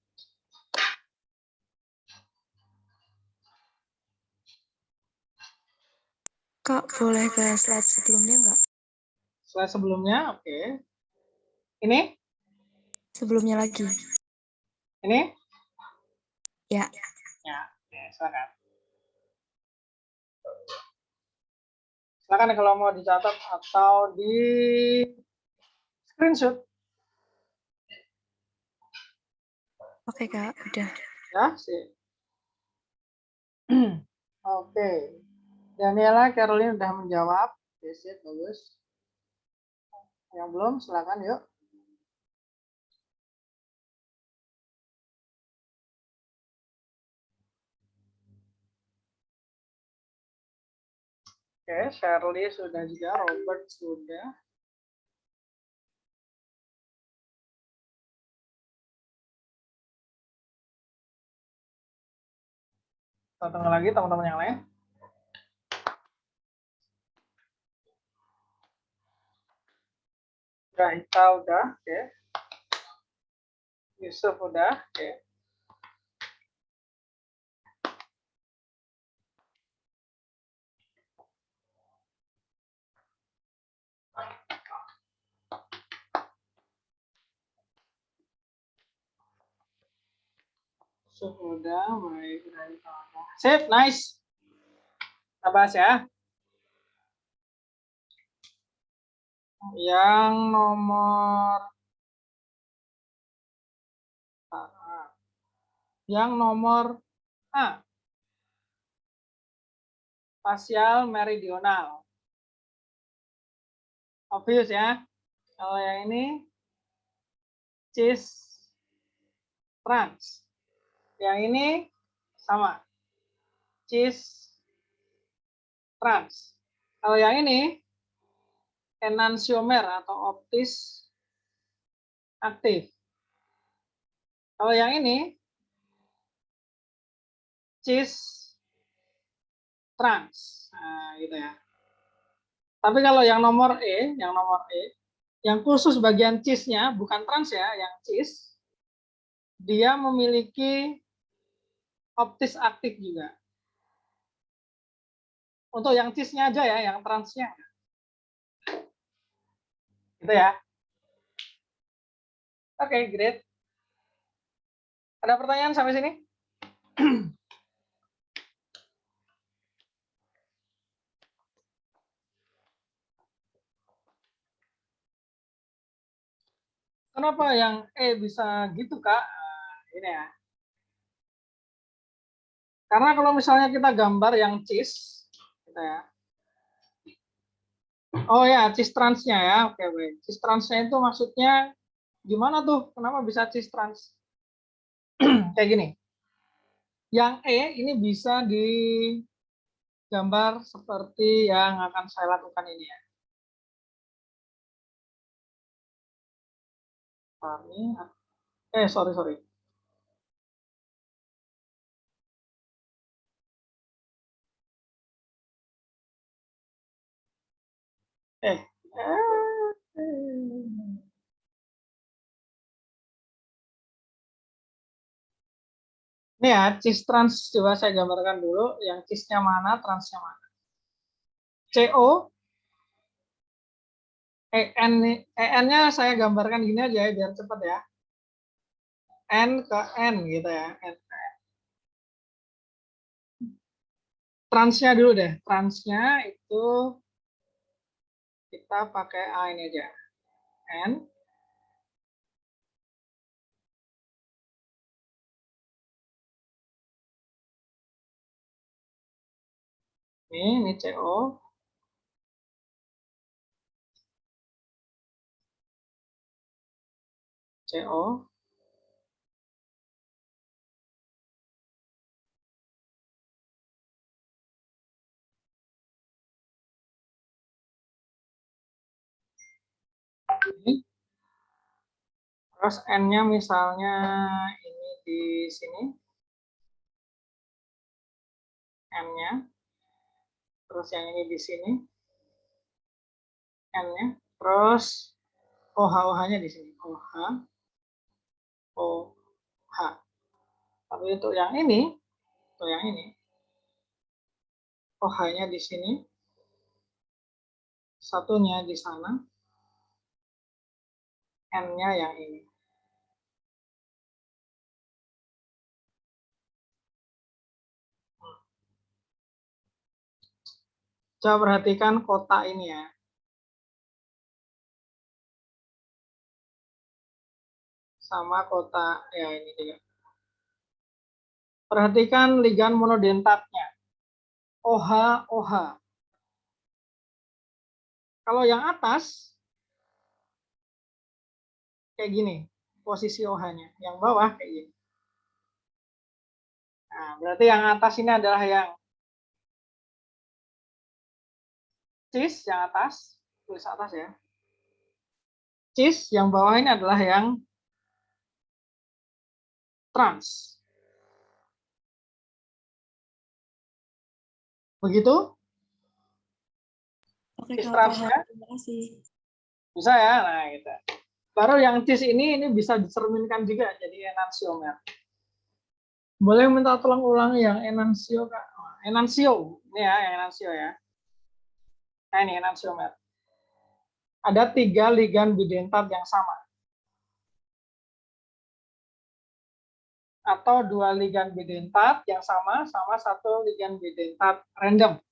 Kak, boleh ke slide sebelumnya nggak? Slide sebelumnya, oke. Ini? Sebelumnya lagi. Ini? Ya. Ya, oke, silakan. Silakan kalau mau dicatat atau di screenshot. Oke, Kak. Udah. Ya, sih. Oke. Daniela, Caroline udah menjawab. Oke, sip, bagus. Yang belum, silakan yuk. Oke, Shirley sudah juga, Robert sudah. Kita tunggu lagi teman-teman yang lain. Ita udah, oke. Yusuf udah, oke. Yusuf udah, baik. Sip, nice. Kita bahas ya. Yang nomor A. Facial meridional. Obvious ya. Kalau yang ini cis trans. Yang ini sama. Cis trans. Kalau yang ini enantiomer atau optis aktif. Kalau yang ini cis trans. Nah, gitu ya. Tapi kalau yang nomor E, yang khusus bagian cisnya bukan trans ya, yang cis, dia memiliki optis aktif juga. Untuk yang cisnya aja ya, yang transnya. Gitu ya. Oke, great. Ada pertanyaan sampai sini? Kenapa yang E bisa gitu, Kak? Nah, ini ya. Karena kalau misalnya kita gambar yang cis, gitu ya. Oh ya, cis transnya ya. Oke, baik. Cis transnya itu maksudnya gimana tuh? Kenapa bisa cis trans? Kayak gini. Yang E ini bisa digambar seperti yang akan saya lakukan ini ya. Sorry. Eh. Ini ya, cis trans coba saya gambarkan dulu. Yang cisnya mana, transnya mana. CO, EN-nya saya gambarkan gini aja ya, biar cepat ya. N ke N gitu ya. N ke N. Transnya dulu deh. Transnya itu kita pakai A ini aja. N. Ini CO. CO. Ini. Terus N-nya misalnya ini di sini. N-nya. Terus yang ini di sini. N-nya. Terus OH-OH-nya di sini. OH. OH. Tapi untuk yang ini, OH-nya di sini. Satunya di sana. N-nya yang ini. Coba perhatikan kotak ini ya. Sama kotak ya ini juga. Perhatikan ligan monodentatnya. OH, OH. Kalau yang atas kayak gini posisi OH-nya. Yang bawah kayak gini. Nah, berarti yang atas ini adalah yang cis, yang atas. Tulis atas ya. Cis, yang bawah ini adalah yang trans. Begitu? Oke, Cis Kak, paham. transnya Terima kasih. bisa ya. Nah, gitu. Baru yang cis ini bisa dicerminkan juga jadi enantiomer. Boleh minta tolong ulang yang enantio, Kak? Enantio. Ini ya, yang enantio ya. Nah, ini enantiomer. Ada 3 ligan bidentat yang sama. Atau 2 ligan bidentat yang sama 1 ligan bidentat random.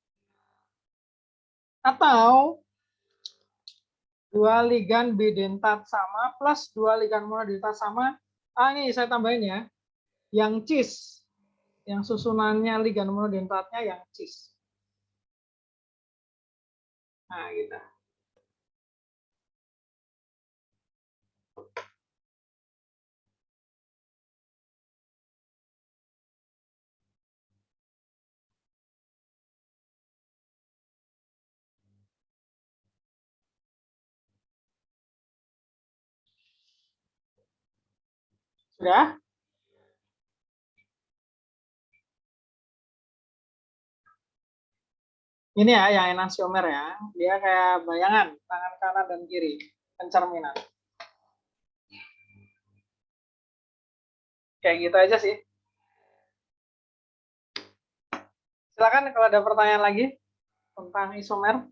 Atau 2 ligan bidentat sama plus 2 ligan monodentat sama. Ini saya tambahin ya. Yang cis. Yang susunannya ligan monodentatnya yang cis. Nah, gitu. Sudah? Ini ya yang enantiomer ya. Dia kayak bayangan tangan kanan dan kiri. Pencerminan. Kayak gitu aja sih. Silakan kalau ada pertanyaan lagi tentang isomer.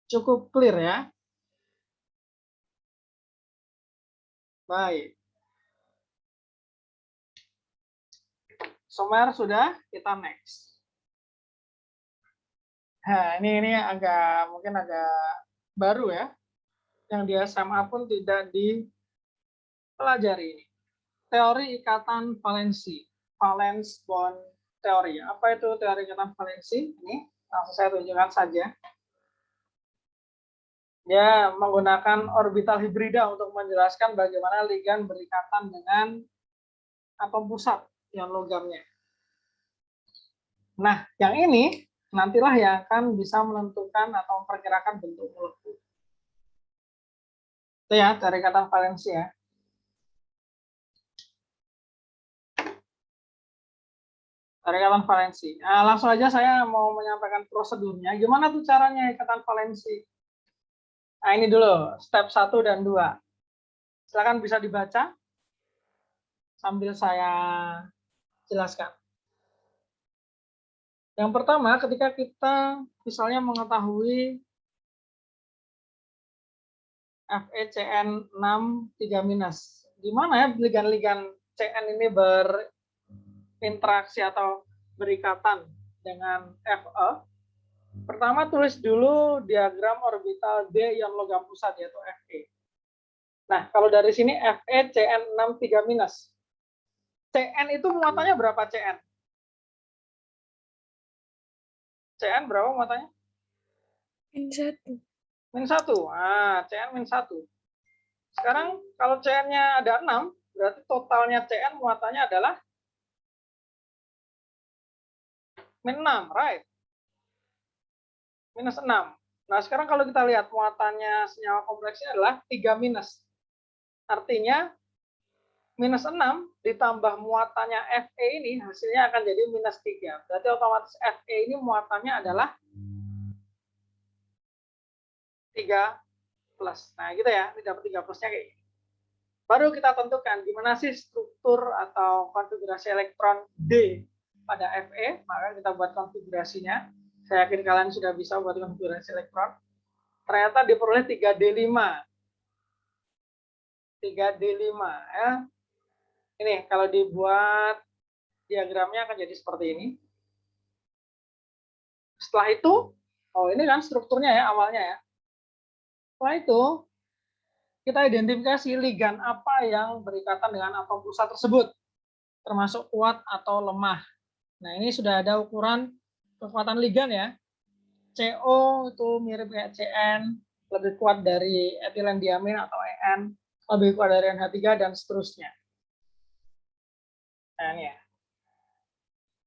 Cukup clear ya. Baik. Isomer sudah, kita next. Nah, ini mungkin agak baru ya. Yang di SMA pun tidak dipelajari ini. Teori ikatan valensi. Valence bond teori. Apa itu teori ikatan valensi? Ini langsung saya tunjukkan saja. Dia menggunakan orbital hibrida untuk menjelaskan bagaimana ligan berikatan dengan atom pusat yang logamnya. Nah, yang ini nantilah yang akan bisa menentukan atau memperkirakan bentuk molekul. Itu ya, teori ikatan valensi ya. Dari ikatan valensi. Nah, langsung aja saya mau menyampaikan prosedurnya. Gimana tuh caranya ikatan valensi? Nah, ini dulu, step 1 dan 2. Silakan bisa dibaca sambil saya jelaskan. Yang pertama, ketika kita misalnya mengetahui FeCN6 3-, di mana ya ligan-ligan Cn ini berinteraksi atau berikatan dengan Fe. Pertama, tulis dulu diagram orbital D ion logam pusat, yaitu Fe. Nah, kalau dari sini FeCN6 3-. Cn itu muatannya berapa Cn? Cn berapa muatannya? N1. -1. Nah, Cn -1. Sekarang kalau Cn-nya ada 6, berarti totalnya Cn muatannya adalah -6, right? -6. Nah, sekarang kalau kita lihat muatannya senyawa kompleksnya adalah 3-. Artinya -6 ditambah muatannya Fe ini hasilnya akan jadi -3. Berarti otomatis Fe ini muatannya adalah 3 plus. Nah, gitu ya. Ini dapat 3 plusnya kayak gini. Baru kita tentukan gimana sih struktur atau konfigurasi elektron D pada Fe. Maka kita buat konfigurasinya. Saya yakin kalian sudah bisa buat konfigurasi elektron. Ternyata diperoleh 3D5. 3D5 ya. Ini kalau dibuat diagramnya akan jadi seperti ini. Setelah itu, oh ini kan strukturnya ya awalnya ya. Setelah itu, kita identifikasi ligan apa yang berikatan dengan atom pulsa tersebut, termasuk kuat atau lemah. Nah, ini sudah ada ukuran kekuatan ligan ya. CO itu mirip kayak Cn, lebih kuat dari etilen diamin atau En, lebih kuat dari NH3 dan seterusnya. Nah, ini ya.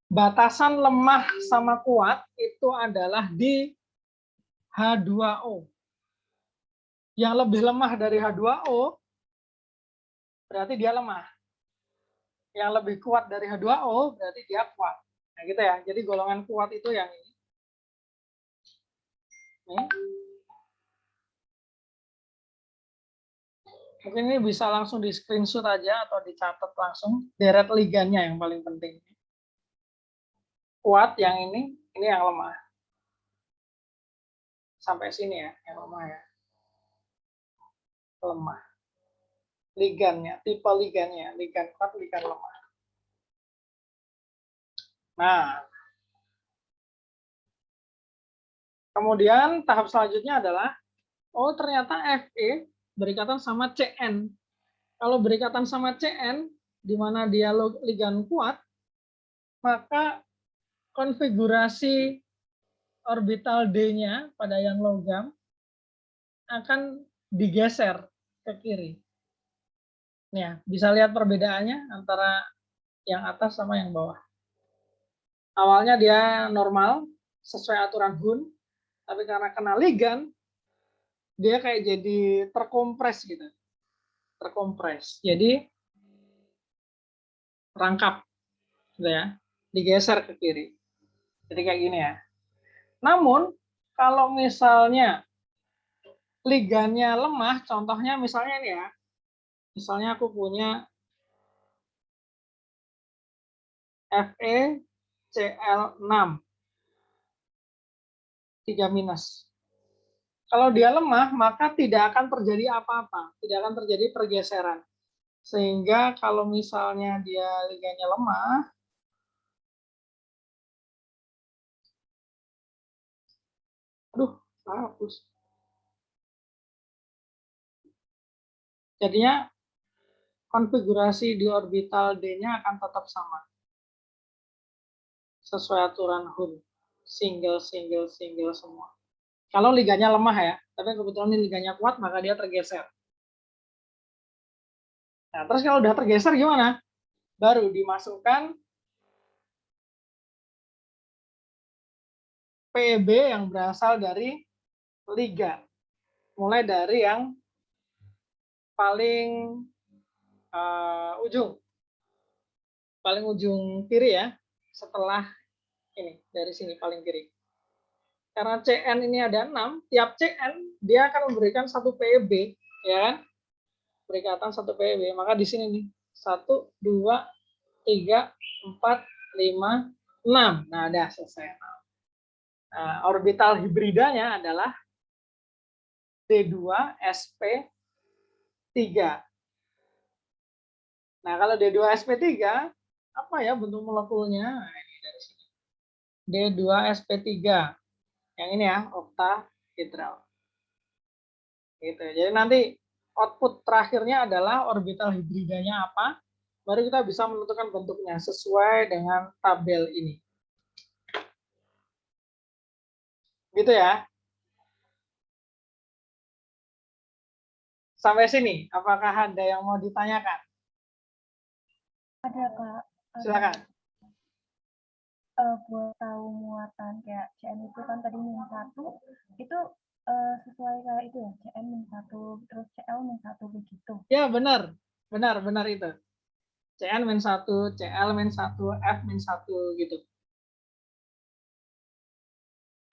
Batasan lemah sama kuat itu adalah di H2O. Yang lebih lemah dari H2O berarti dia lemah. Yang lebih kuat dari H2O berarti dia kuat. Nah, gitu ya. Jadi golongan kuat itu yang ini. Nih. Mungkin ini bisa langsung di screenshot aja atau dicatat langsung. Deret ligannya yang paling penting. Kuat yang ini yang lemah. Sampai sini ya, yang lemah ya. Lemah. Ligannya, tipe ligannya, ligan kuat, ligan lemah. Nah, kemudian tahap selanjutnya adalah, oh ternyata Fe berikatan sama Cn. Kalau berikatan sama Cn, di mana dia ligan kuat, maka konfigurasi orbital D-nya pada yang logam akan digeser ke kiri. Nih ya, bisa lihat perbedaannya antara yang atas sama yang bawah. Awalnya dia normal, sesuai aturan Hund, tapi karena kena ligan, dia kayak jadi terkompres gitu. Terkompres. Jadi rangkap gitu ya, digeser ke kiri. Jadi kayak gini ya. Namun kalau misalnya ligannya lemah, contohnya misalnya ini ya. Misalnya aku punya FeCl6 3-. Kalau dia lemah, maka tidak akan terjadi apa-apa, tidak akan terjadi pergeseran. Sehingga kalau misalnya dia ligannya lemah, hapus. Jadinya konfigurasi di orbital D-nya akan tetap sama. Sesuai aturan Hund. Single, single, single semua. Kalau ligannya lemah ya, tapi kebetulan ini ligannya kuat, maka dia tergeser. Nah, terus kalau udah tergeser gimana? Baru dimasukkan PB yang berasal dari ligan. Mulai dari yang paling ujung. Paling ujung kiri ya, setelah ini, dari sini paling kiri. Karena Cn ini ada 6, tiap Cn dia akan memberikan satu PEB, ya kan? Perikatan satu PEB. Maka di sini nih, 1, 2, 3, 4, 5, 6. Nah, udah selesai. Nah, orbital hibridanya adalah D2sp3. Nah, kalau D2sp3, apa ya bentuk molekulnya? Nah, ini dari sini. D2sp3. Yang ini ya, oktahedral. Gitu. Jadi nanti output terakhirnya adalah orbital hibridanya apa, baru kita bisa menentukan bentuknya sesuai dengan tabel ini. Gitu ya. Sampai sini, apakah ada yang mau ditanyakan? Ada Kak. Silakan. Buat tahu muatan kayak CN itu kan tadi -1, itu sesuai kayak itu ya, CN -1, terus CL -1 begitu. Ya benar, benar itu. CN -1, CL -1, F -1 gitu.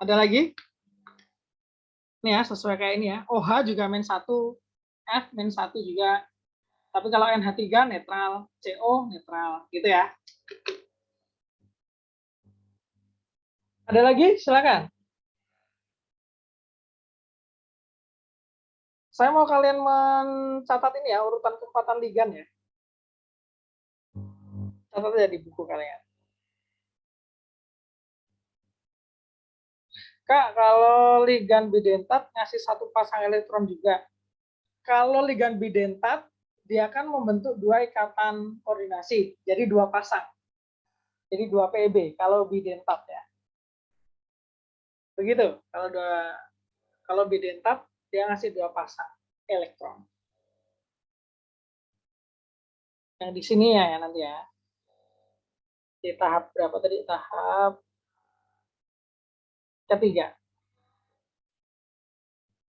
Ada lagi? Ini ya, sesuai kayak ini ya. OH juga -1, F -1 juga. Tapi kalau NH3 netral, CO netral, gitu ya. Ada lagi? Silakan. Saya mau kalian mencatat ini ya, urutan kecepatan ligan ya. Catat aja di buku kalian. Kak, kalau ligan bidentat ngasih satu pasang elektron juga. Kalau ligan bidentat, dia akan membentuk dua ikatan koordinasi, jadi dua pasang. Jadi dua PEB, kalau bidentat ya. Begitu, kalau bidentat, dia ngasih dua pasang elektron. Yang di sini ya nanti ya. Di tahap berapa tadi? Tahap ketiga.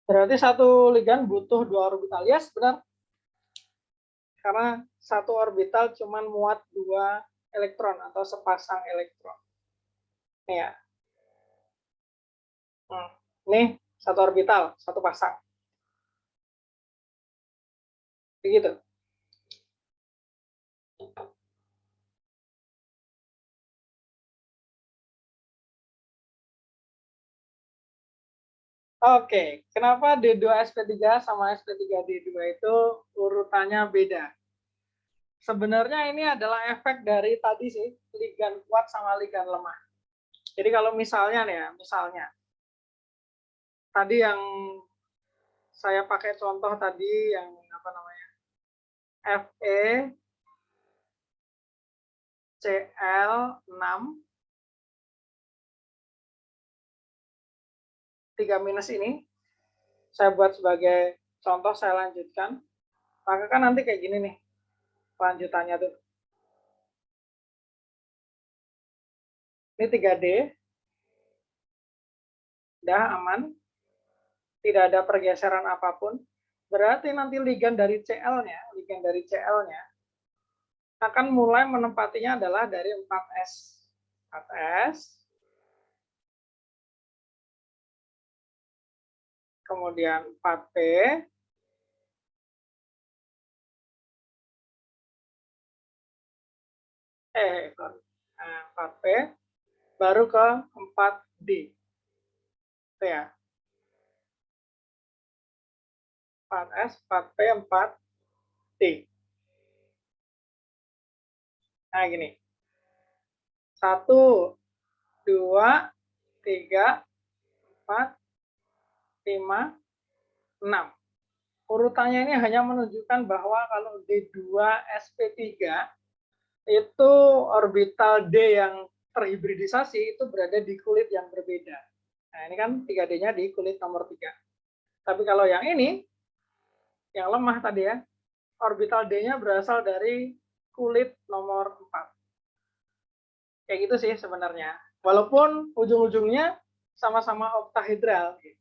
Berarti satu ligan butuh dua orbital. Yes, benar. Karena satu orbital cuma muat dua elektron atau sepasang elektron. Nih ya. Nih, satu orbital, satu pasang. Begitu. Oke, kenapa D2sp3 sama sp3d2 itu urutannya beda? Sebenarnya ini adalah efek dari tadi sih, ligan kuat sama ligan lemah. Jadi kalau misalnya nih ya, misalnya tadi yang saya pakai contoh tadi yang apa namanya? Fe Cl6 3- ini saya buat sebagai contoh, saya lanjutkan. Maka kan nanti kayak gini nih lanjutannya tuh. Ini 3D, udah aman, tidak ada pergeseran apapun. Berarti nanti ligan dari CL-nya akan mulai menempatinya adalah dari 4S. 4S, kemudian 4P, sorry, 4P, baru ke 4D. Itu ya. 4S, 4P, 4D. Nah, gini. 1, 2, 3, 4, 5, 6. Urutannya ini hanya menunjukkan bahwa kalau D2sp3 itu orbital D yang terhibridisasi itu berada di kulit yang berbeda. Nah, ini kan 3D-nya di kulit nomor 3. Tapi kalau yang ini, yang lemah tadi ya, orbital D-nya berasal dari kulit nomor 4. Kayak gitu sih sebenarnya. Walaupun ujung-ujungnya sama-sama oktahedral. Gitu.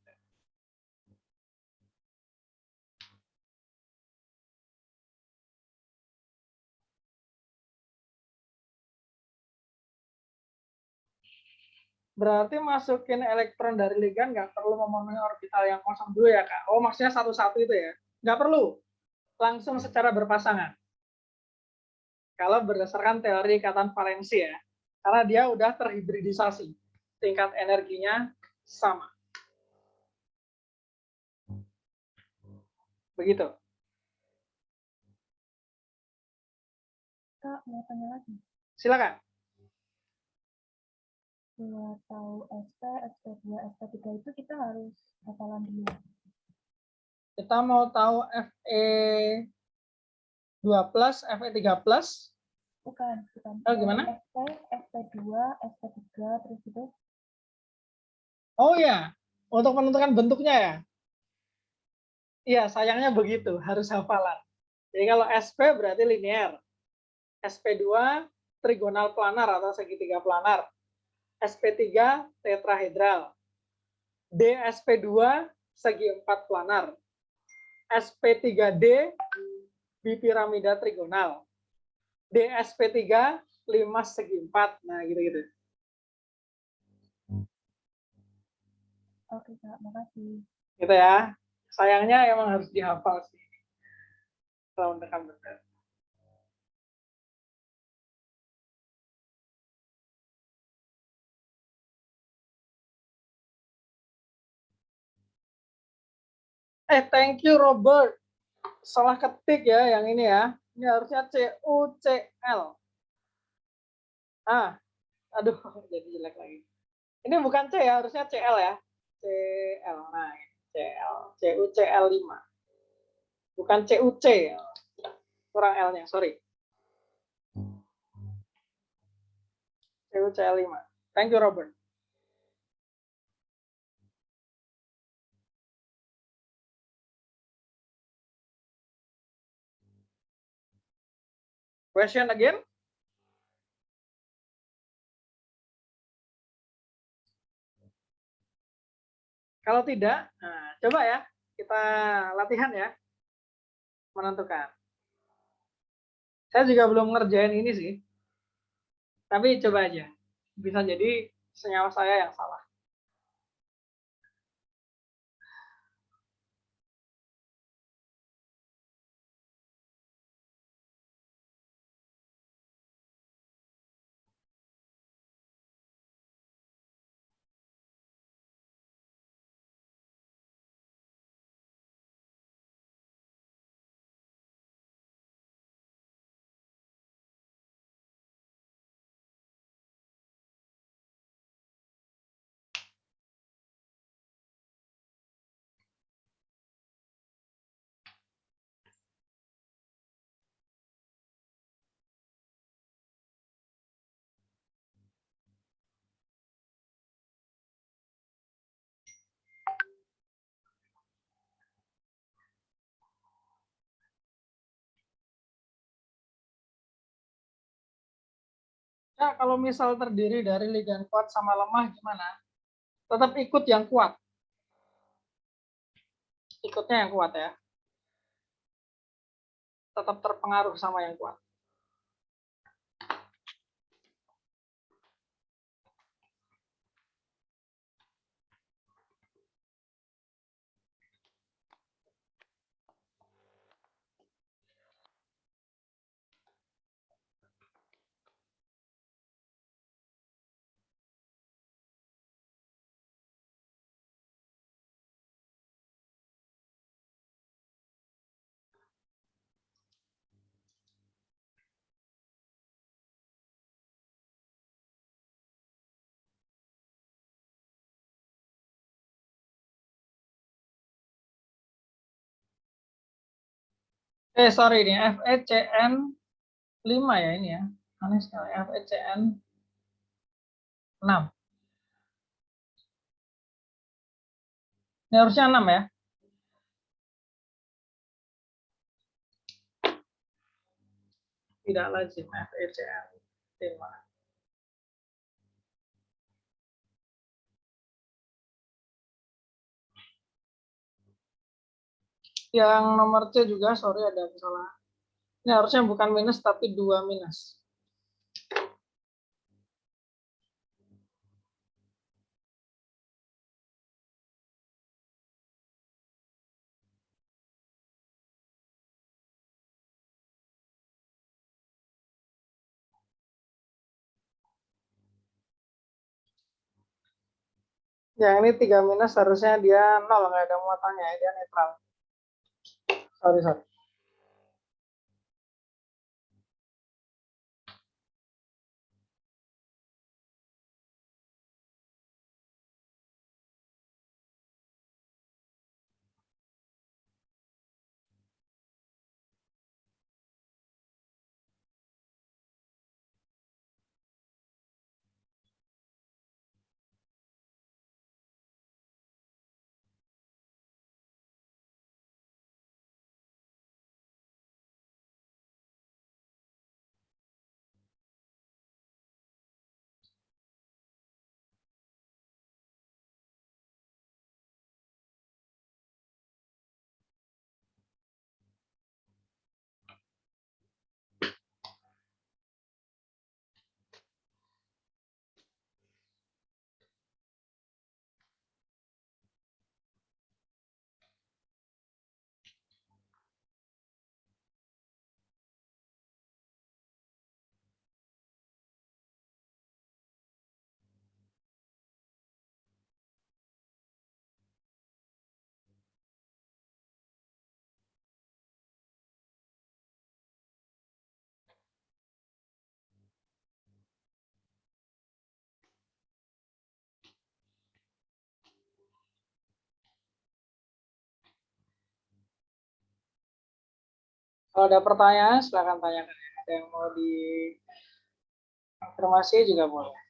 Berarti masukin elektron dari ligan nggak perlu memenuhi orbital yang kosong dulu ya, Kak? Oh, maksudnya satu-satu itu ya? Nggak perlu. Langsung secara berpasangan. Kalau berdasarkan teori ikatan valensi ya. Karena dia udah terhibridisasi. Tingkat energinya sama. Begitu. Kak, mau tanya lagi. Silakan. Buat tahu SP, SP2, SP3 itu kita harus hafalan dulu. Kita mau tahu Fe2+, Fe3+. Bukan. Oh, gimana? SP, SP2, SP3, terus itu. Oh ya, untuk menentukan bentuknya ya? Iya, sayangnya begitu, harus hafalan. Jadi kalau SP berarti linear. SP2 trigonal planar atau segitiga planar. SP3 tetrahedral. DSP2 segi empat planar. SP3D bipiramida trigonal. DSP3 limas segi empat. Nah, gitu-gitu. Oke, Kak, makasih. Gitu ya. Sayangnya emang harus dihafal sih. Kalau menekan benar. Thank you Robert. Salah ketik ya yang ini ya. Ini harusnya CUCL. Aduh, jadi jelek lagi. Ini bukan C ya, harusnya CL ya. CL. Nah, CL. CUCL5. Bukan CUC ya. Kurang L-nya, sorry. CUCL5. Thank you Robert. Question again? Kalau tidak, nah, coba ya, kita latihan ya, menentukan. Saya juga belum ngerjain ini sih, tapi coba aja. Bisa jadi senyawa saya yang salah. Nah, kalau misal terdiri dari ligan kuat sama lemah gimana? Tetap ikut yang kuat. Ikutnya yang kuat ya. Tetap terpengaruh sama yang kuat. Sorry ini FECN 5 ya ini ya. Aneh sekali, FECN 6. Ini harusnya 6 ya. Tidak lazim FECN 5. Yang nomor C juga, sorry ada kesalahan. Ini harusnya bukan minus tapi 2 minus. Yang ini 3 minus harusnya dia 0, nggak ada muatannya, dia netral. Sorry. Kalau ada pertanyaan, silakan tanyakan. Ada yang mau dikonfirmasi juga boleh.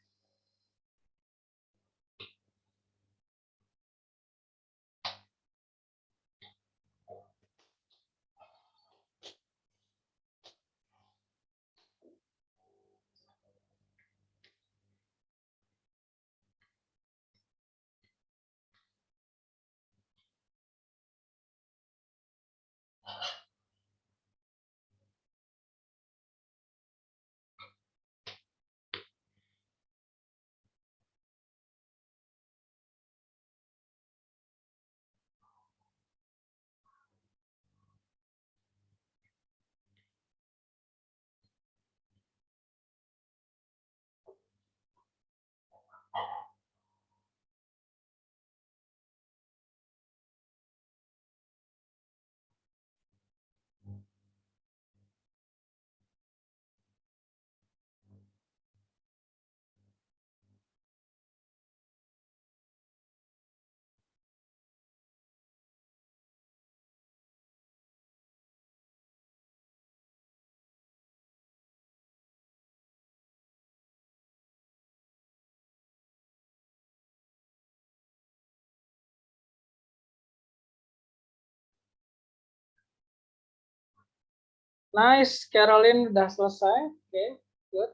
Nice, Caroline udah selesai. Oke, good.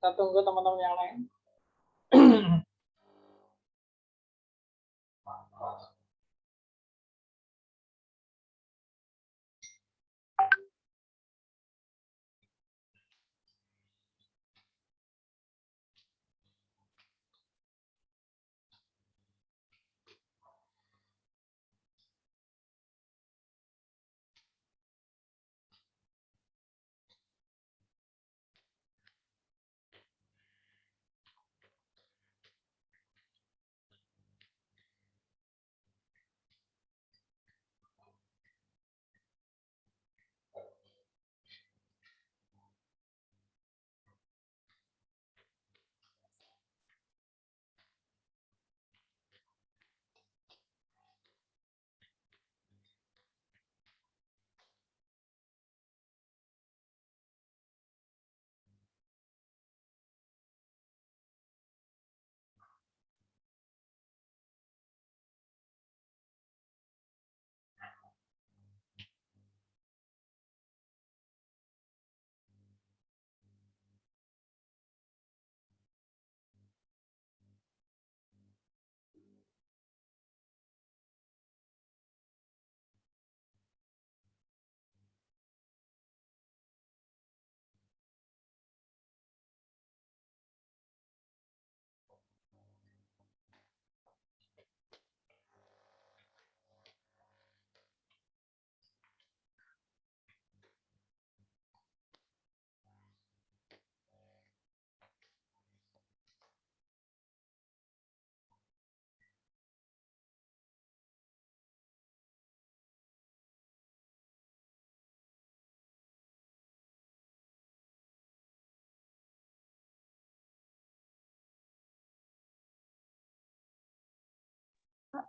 Kita tunggu teman-teman yang lain.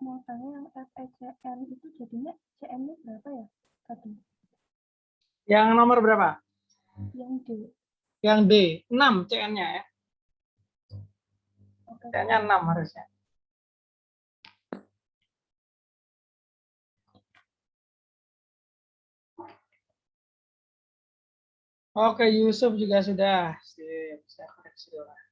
mau tanya yang FECN itu jadinya CN-nya berapa ya tadi? Yang nomor berapa? Yang D. Yang D, 6 CN-nya ya. Oke. CN-nya 6 harusnya. Oke, Yusuf juga sudah. Sip, saya koreksi dulu.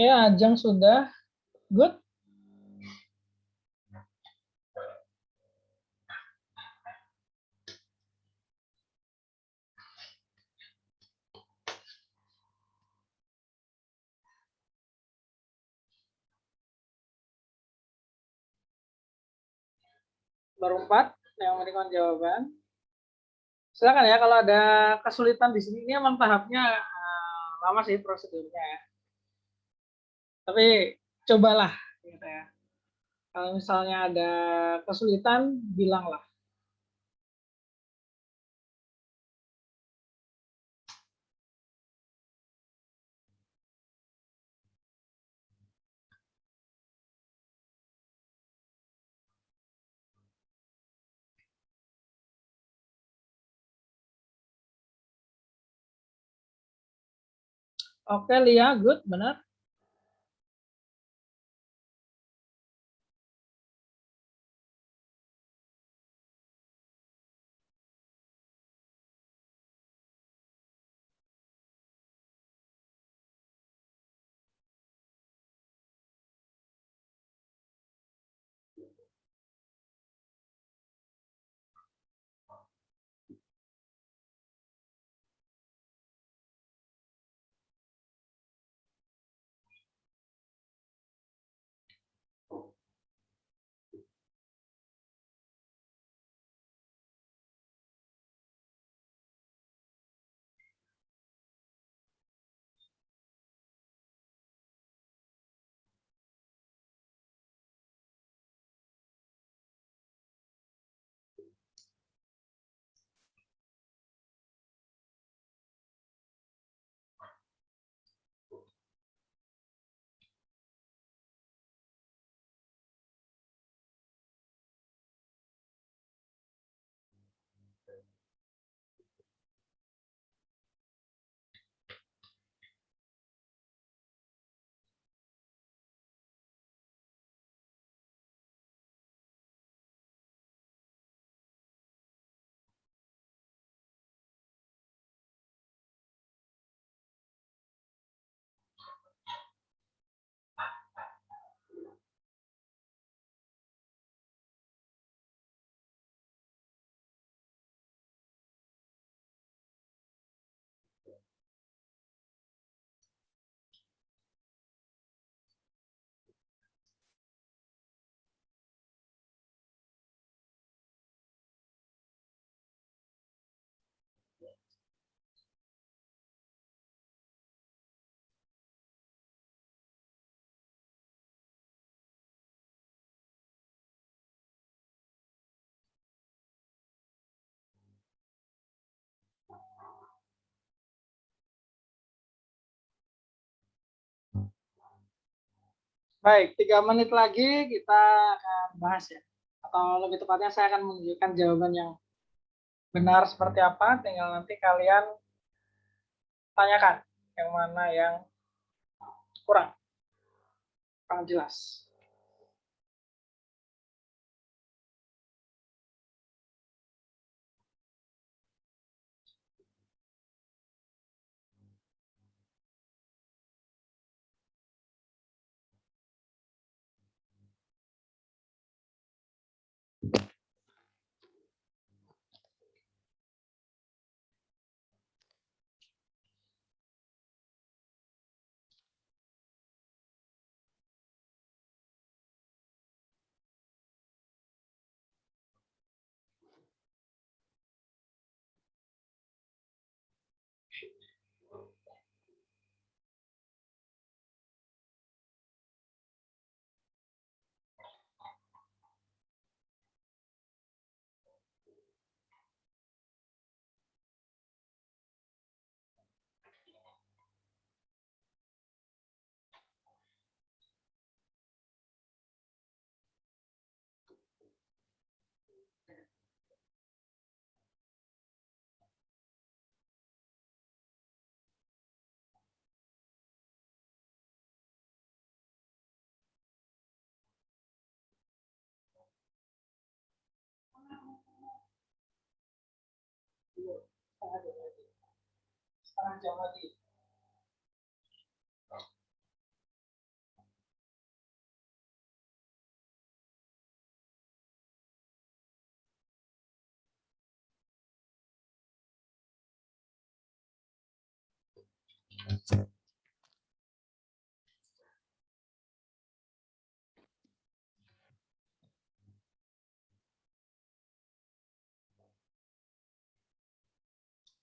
Ya, Ajeng sudah. Good. Baru 4 yang memberikan jawaban. Silakan ya, kalau ada kesulitan di sini, ini emang tahapnya lama sih prosedurnya ya. Tapi cobalah gitu ya. Kalau misalnya ada kesulitan, bilanglah. Oke, Lia, good, benar. Baik, 3 menit lagi kita akan bahas ya. Atau lebih tepatnya saya akan menunjukkan jawaban yang benar seperti apa. Tinggal nanti kalian tanyakan yang mana yang kurang jelas. Setengah jam lagi.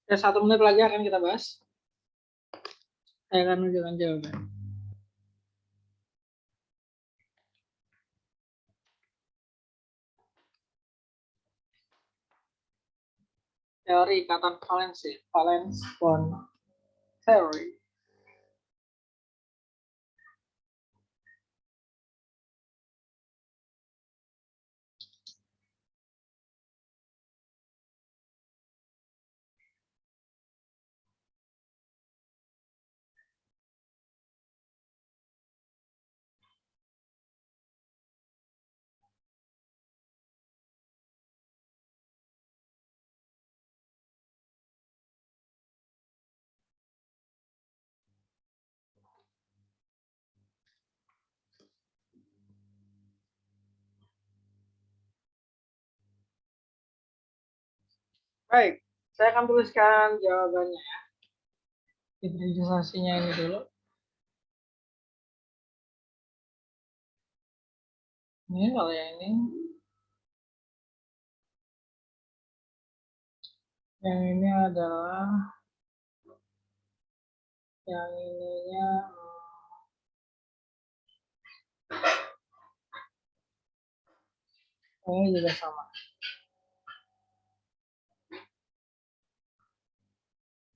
Oke, 1 menit lagi akan kita bahas. Saya akan menunjukkan jawaban. Teori ikatan valensi, valence bond theory. Baik, saya akan tuliskan jawabannya ya. Hibridisasinya ini dulu. Ini kalau yang ini. Yang ini adalah yang ininya ini juga sama.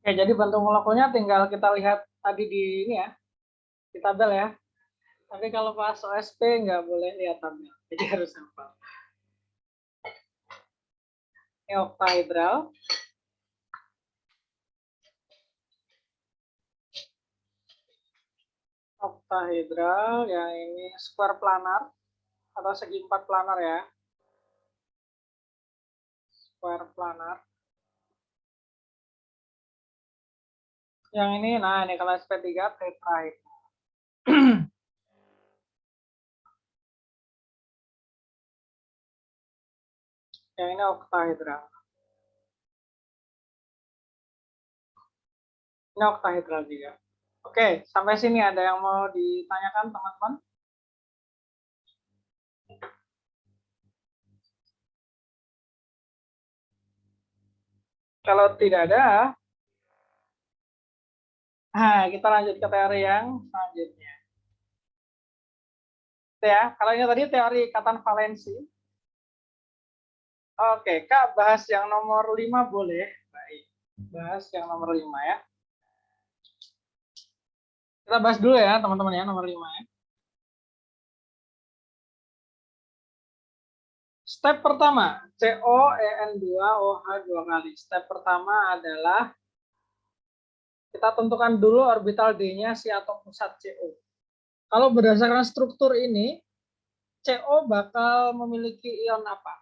Oke, jadi bentuk molekulnya tinggal kita lihat tadi di ini ya, di tabel ya. Tapi kalau pas OSP nggak boleh lihat tabel, jadi harus hafal. Ini oktahedral. Oktahedral, yang ini square planar atau segi 4 planar ya. Square planar. Yang ini, nah ini kalau SP3 tetrahedral. Yang ini oktahedral. Ini oktahedral juga. Oke, sampai sini ada yang mau ditanyakan teman-teman? Kalau tidak ada, nah kita lanjut ke teori yang selanjutnya. Itu ya, kalau ini tadi teori ikatan valensi. Oke, Kak, bahas yang nomor 5 boleh? Baik, bahas yang nomor 5 ya. Kita bahas dulu ya, teman-teman ya, nomor 5 ya. Step pertama, COEN2OH 2 kali. Step pertama adalah kita tentukan dulu orbital D-nya si atom pusat CO. Kalau berdasarkan struktur ini, CO bakal memiliki ion apa?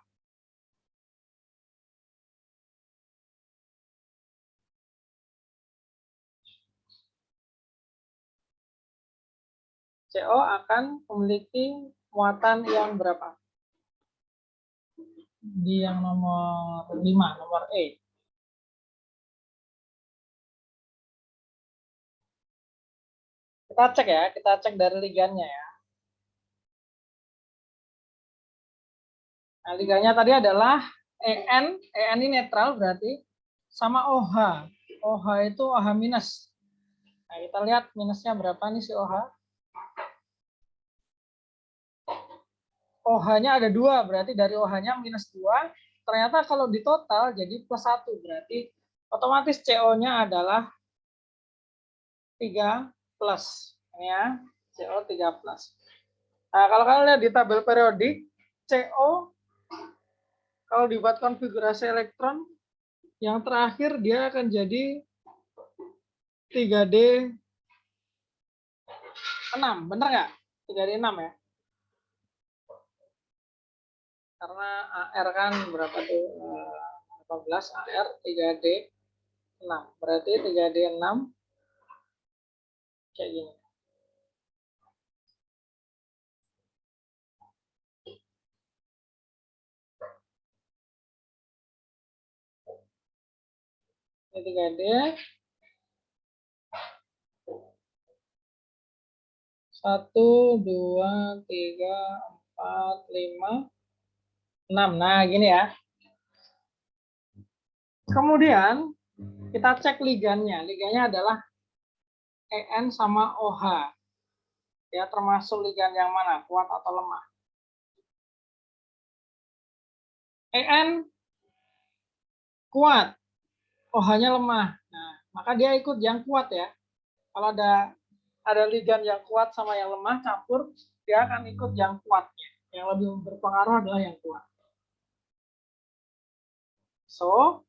CO akan memiliki muatan ion berapa? Di yang nomor 5, nomor E. Kita cek ya, kita cek dari ligannya ya. Nah, ligannya tadi adalah EN ini netral berarti, sama OH. OH itu OH minus. Nah, kita lihat minusnya berapa nih si OH. OH-nya ada 2, berarti dari OH-nya minus 2. Ternyata kalau di total jadi plus 1, berarti otomatis CO-nya adalah 3 plus. Ini ya, CO 3 plus. Nah, kalau kalian lihat di tabel periodik, CO kalau dibuat konfigurasi elektron, yang terakhir dia akan jadi 3D 6, bener nggak? 3D 6 ya? Karena AR kan berapa tuh? 18, AR 3D 6. Berarti 3D 6 kayak gini. Ini 3D. 1, 2, 3, 4, 5, 6. Nah, gini ya. Kemudian kita cek ligannya. Ligannya adalah EN sama OH. Ya, termasuk ligan yang mana? Kuat atau lemah? EN kuat, OH-nya lemah. Nah, maka dia ikut yang kuat ya. Kalau ada ligan yang kuat sama yang lemah campur, dia akan ikut yang kuatnya. Yang lebih berpengaruh adalah yang kuat. So,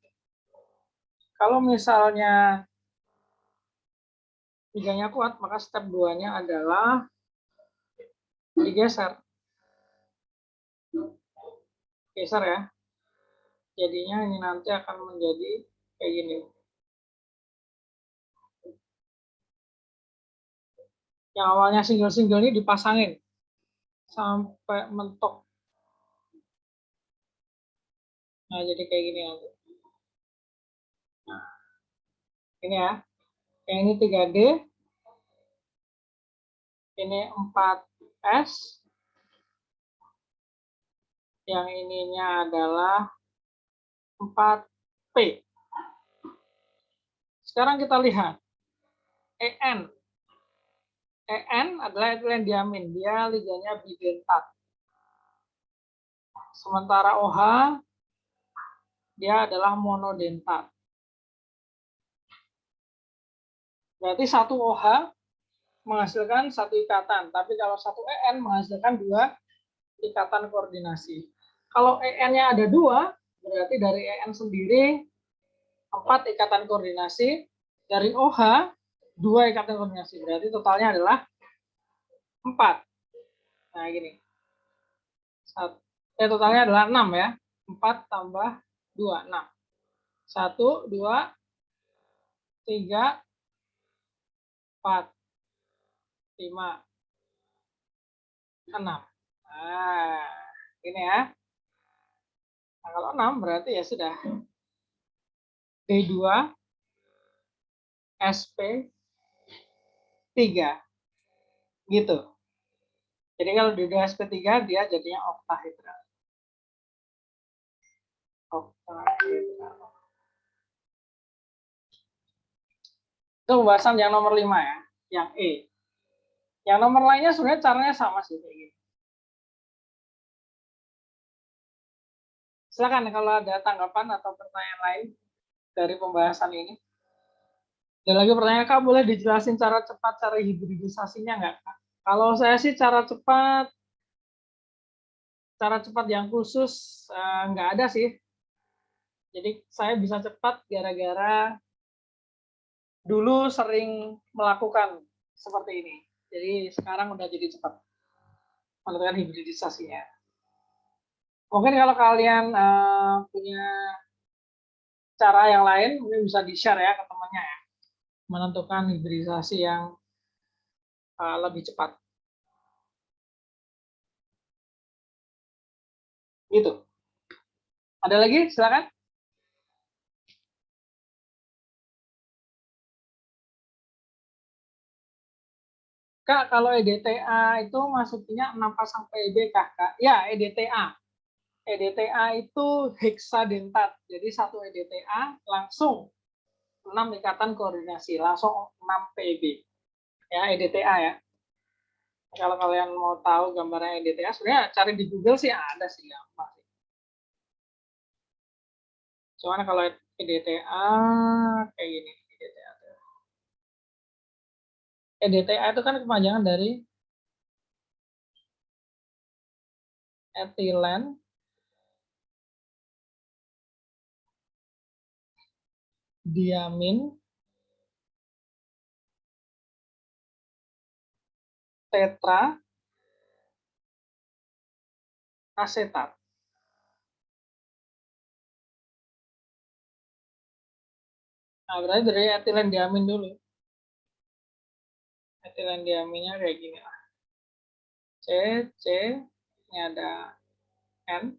kalau misalnya ligannya kuat, maka step 2-nya adalah digeser. Geser ya. Jadinya ini nanti akan menjadi kayak gini. Yang awalnya single-single ini dipasangin sampai mentok. Nah, jadi kayak gini nanti. Nah, ini ya. Yang ini 3D. Ini 4S. Yang ininya adalah 4P. Sekarang kita lihat. EN. EN adalah etilen diamin. Dia ligannya bidentat. Sementara OH, dia adalah monodentat. Berarti satu OH menghasilkan satu ikatan. Tapi kalau satu EN menghasilkan 2 ikatan koordinasi. Kalau EN-nya ada 2, berarti dari EN sendiri 4 ikatan koordinasi. Dari OH, 2 ikatan koordinasi. Berarti totalnya adalah 4. Nah, gini. Totalnya adalah 6 ya. 4 tambah 2, 6. 1, 2, 3, 4, 5, 6. Nah, ini ya. Nah, kalau 6 berarti ya sudah. D2, SP, 3. Gitu. Jadi kalau D2, SP3 dia jadinya oktahedral. Oktahedral. Itu pembahasan yang nomor 5 ya, yang E. Yang nomor lainnya sebenarnya caranya sama sih kayak gini. Silakan kalau ada tanggapan atau pertanyaan lain dari pembahasan ini. Ada lagi pertanyaan, Kak, boleh dijelasin cara cepat cara hibridisasinya nggak, Kak? Kalau saya sih cara cepat cara cepat yang khusus nggak ada sih. Jadi saya bisa cepat gara-gara dulu sering melakukan seperti ini. Jadi sekarang udah jadi cepat melakukan hibridisasinya. Mungkin kalau kalian punya cara yang lain, mungkin bisa di-share ya ke temannya ya. Menentukan hibridisasi yang lebih cepat. Gitu. Ada lagi? Silakan. Kak, kalau EDTA itu masuknya 6 pasang PEB Kak? Ya, EDTA. EDTA itu heksadentat. Jadi satu EDTA langsung 6 ikatan koordinasi, langsung 6 PEB. Ya, EDTA ya. Kalau kalian mau tahu gambarnya EDTA, sebenarnya cari di Google sih ada sih gampang. Cuman kalau EDTA kayak gini. EDTA itu kan kepanjangan dari etilen diamin tetra asetat. Nah, berarti dari etilen diamin dulu. Etilen diaminnya kayak gini lah. C, ini ada N,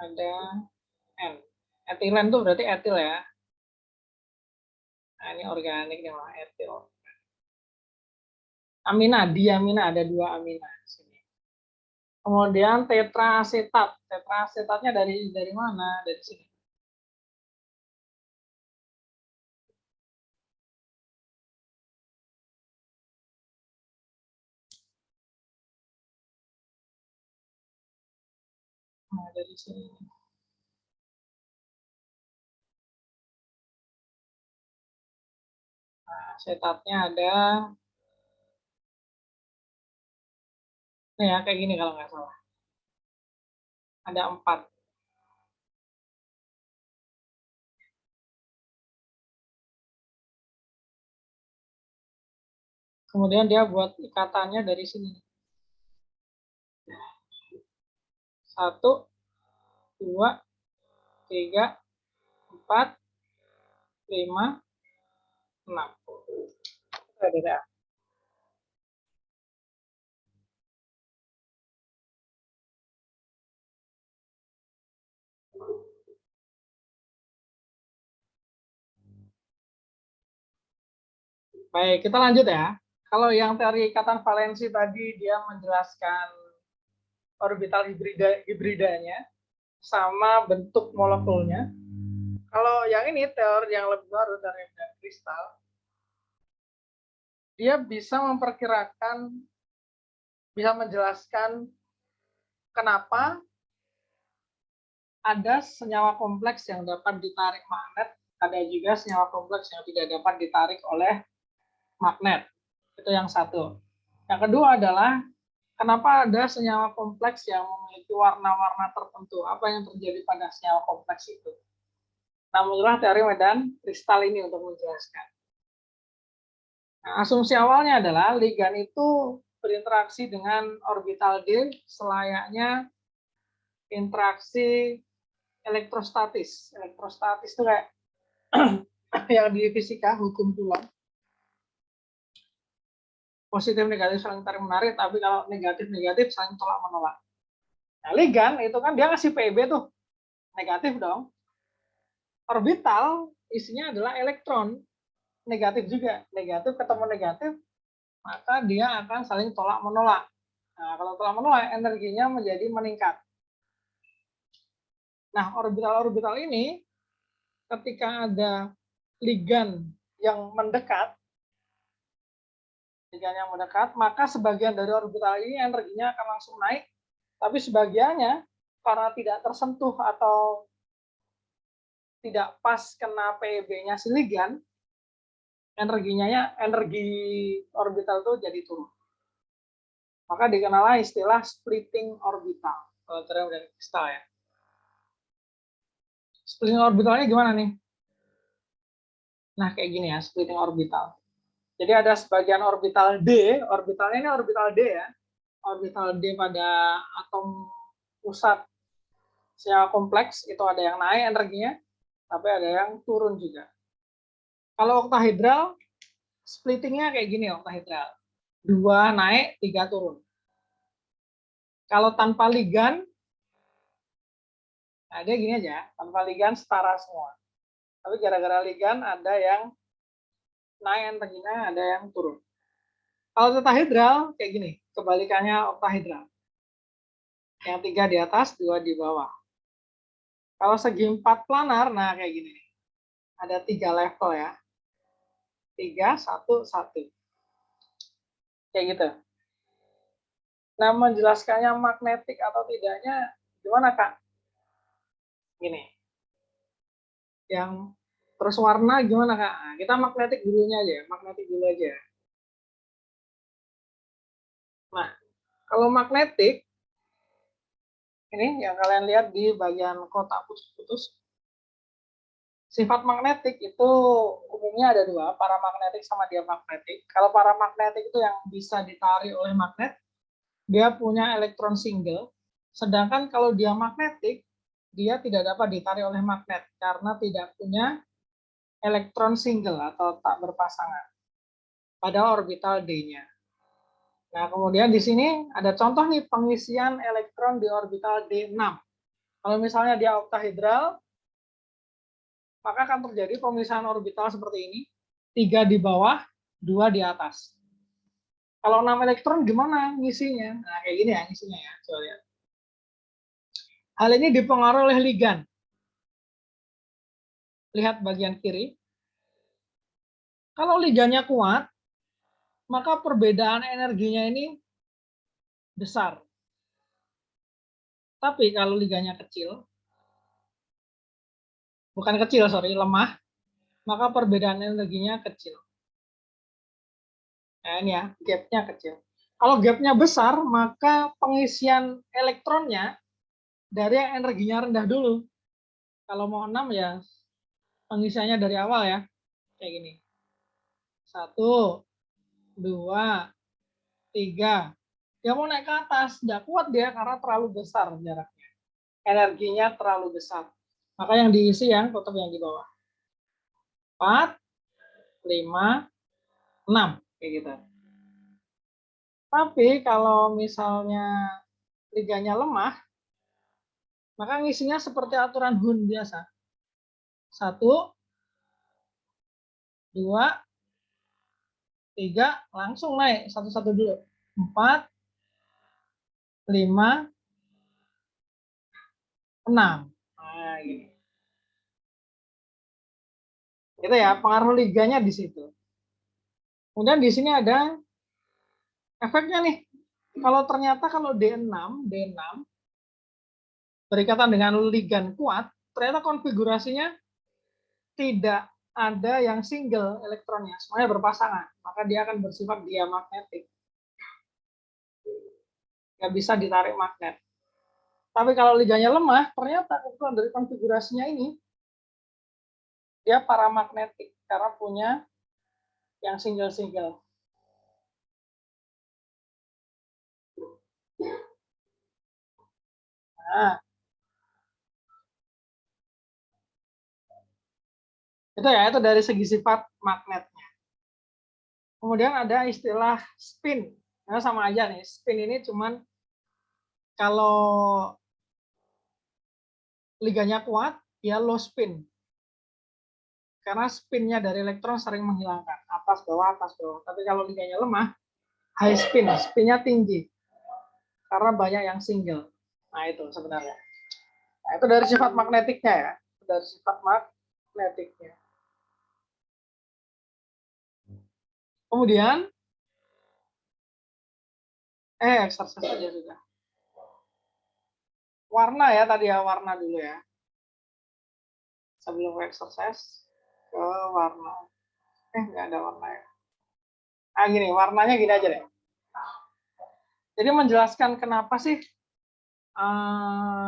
ada N. Etilen tuh berarti etil ya. Nah, ini organik nih lah, etil. Amina, diamina, ada 2 amina di sini. Kemudian tetraasetat. Tetraasetatnya dari mana? Dari sini. Nah, dari sini. Nah, asetatnya ada. Nih ya, kayak gini kalau nggak salah. Ada 4. Kemudian dia buat ikatannya dari sini. 1, 2, 3, 4, 5, 6. Ada. Baik, kita lanjut ya. Kalau yang teori ikatan valensi tadi dia menjelaskan orbital hibridanya sama bentuk molekulnya. Kalau yang ini teori yang lebih baru dari kristal, dia bisa memperkirakan, bisa menjelaskan kenapa ada senyawa kompleks yang dapat ditarik magnet, ada juga senyawa kompleks yang tidak dapat ditarik oleh magnet. Itu yang satu. Yang kedua adalah kenapa ada senyawa kompleks yang memiliki warna-warna tertentu? Apa yang terjadi pada senyawa kompleks itu? Nah, muncullah teori medan kristal ini untuk menjelaskan. Nah, asumsi awalnya adalah ligan itu berinteraksi dengan orbital D selayaknya interaksi elektrostatis. Elektrostatis itu kayak yang di fisika hukum Coulomb. Positif negatif saling tarik menarik, tapi kalau negatif negatif saling tolak menolak. Nah, ligan itu kan dia ngasih PB tuh negatif dong. Orbital isinya adalah elektron, negatif juga, negatif ketemu negatif, maka dia akan saling tolak menolak. Nah, kalau tolak menolak energinya menjadi meningkat. Nah, orbital-orbital ini ketika ada ligan yang mendekat, maka sebagian dari orbital ini energinya akan langsung naik, tapi sebagiannya karena tidak tersentuh atau tidak pas kena PB-nya si ligan, energi orbital itu jadi turun. Maka dikenal istilah splitting orbital. Kalau teori dari kristal ya. Splitting orbitalnya gimana nih? Nah, kayak gini ya, splitting orbital. Jadi ada sebagian orbital D, orbitalnya ini orbital D ya. Orbital D pada atom pusat secara kompleks itu ada yang naik energinya, tapi ada yang turun juga. Kalau oktahedral, splittingnya kayak gini oktahedral. 2 naik, 3 turun. Kalau tanpa ligan, nah dia gini aja, tanpa ligan setara semua. Tapi gara-gara ligan ada yang naik energinya, ada yang turun. Kalau tetahedral kayak gini, kebalikannya oktahedral. Yang 3 di atas, 2 di bawah. Kalau segi 4 planar, nah kayak gini. Ada 3 level ya. 3, 1, 1. Kayak gitu. Nah, menjelaskannya magnetik atau tidaknya gimana, Kak? Gini. Yang terus warna gimana, Kak? Nah, kita magnetik dulunya aja, magnetik dulu aja. Nah, kalau magnetik, ini yang kalian lihat di bagian kotak putus-putus. Sifat magnetik itu umumnya ada 2, paramagnetik sama diamagnetik. Kalau paramagnetik itu yang bisa ditarik oleh magnet, dia punya elektron single. Sedangkan kalau diamagnetik, dia tidak dapat ditarik oleh magnet karena tidak punya elektron single atau tak berpasangan pada orbital D-nya. Nah, kemudian di sini ada contoh nih pengisian elektron di orbital D6. Kalau misalnya dia oktahedral, maka akan terjadi pemisahan orbital seperti ini, 3 di bawah, 2 di atas. Kalau 6 elektron gimana ngisinya? Nah, kayak gini ya ngisinya ya, coba lihat. Hal ini dipengaruhi oleh ligan. Lihat bagian kiri. Kalau ligannya kuat, maka perbedaan energinya ini besar. Tapi kalau ligannya kecil, bukan kecil, sorry, lemah, maka perbedaan energinya kecil. Nah, ini ya, gapnya kecil. Kalau gapnya besar, maka pengisian elektronnya dari yang energinya rendah dulu. Kalau mau 6 ya, pengisiannya dari awal ya, kayak gini. 1, 2, 3. Dia mau naik ke atas, nggak kuat dia karena terlalu besar jaraknya. Energinya terlalu besar. Maka yang diisi yang tetap yang di bawah. 4, 5, 6. Kayak gitu. Tapi kalau misalnya liganya lemah, maka ngisinya seperti aturan Hund biasa. 1, 2, 3, langsung naik satu-satu dulu. 4, 5, 6. Nah, gini. Gitu ya, pengaruh liganya di situ. Kemudian di sini ada efeknya nih. Kalau ternyata kalau D6 berikatan dengan ligan kuat, ternyata konfigurasinya tidak ada yang single elektronnya, semuanya berpasangan. Maka dia akan bersifat diamagnetik. Nggak bisa ditarik magnet. Tapi kalau ligannya lemah, ternyata ukuran dari konfigurasinya ini dia paramagnetik karena punya yang single-single. Nah, itu ya, itu dari segi sifat magnetnya. Kemudian ada istilah spin. Nah, sama aja nih, spin ini cuman kalau liganya kuat, ya low spin. Karena spinnya dari elektron sering menghilangkan, atas bawah. Tapi kalau liganya lemah, high spin, spinnya tinggi. Karena banyak yang single. Nah, itu sebenarnya. Nah, itu dari sifat magnetiknya ya. Dari sifat magnetiknya. Kemudian, exercise aja sudah. Warna ya, tadi ya, warna dulu ya. Sebelum exercise, ke warna. Nggak ada warna ya. Nah, gini, warnanya gini aja deh. Jadi menjelaskan kenapa sih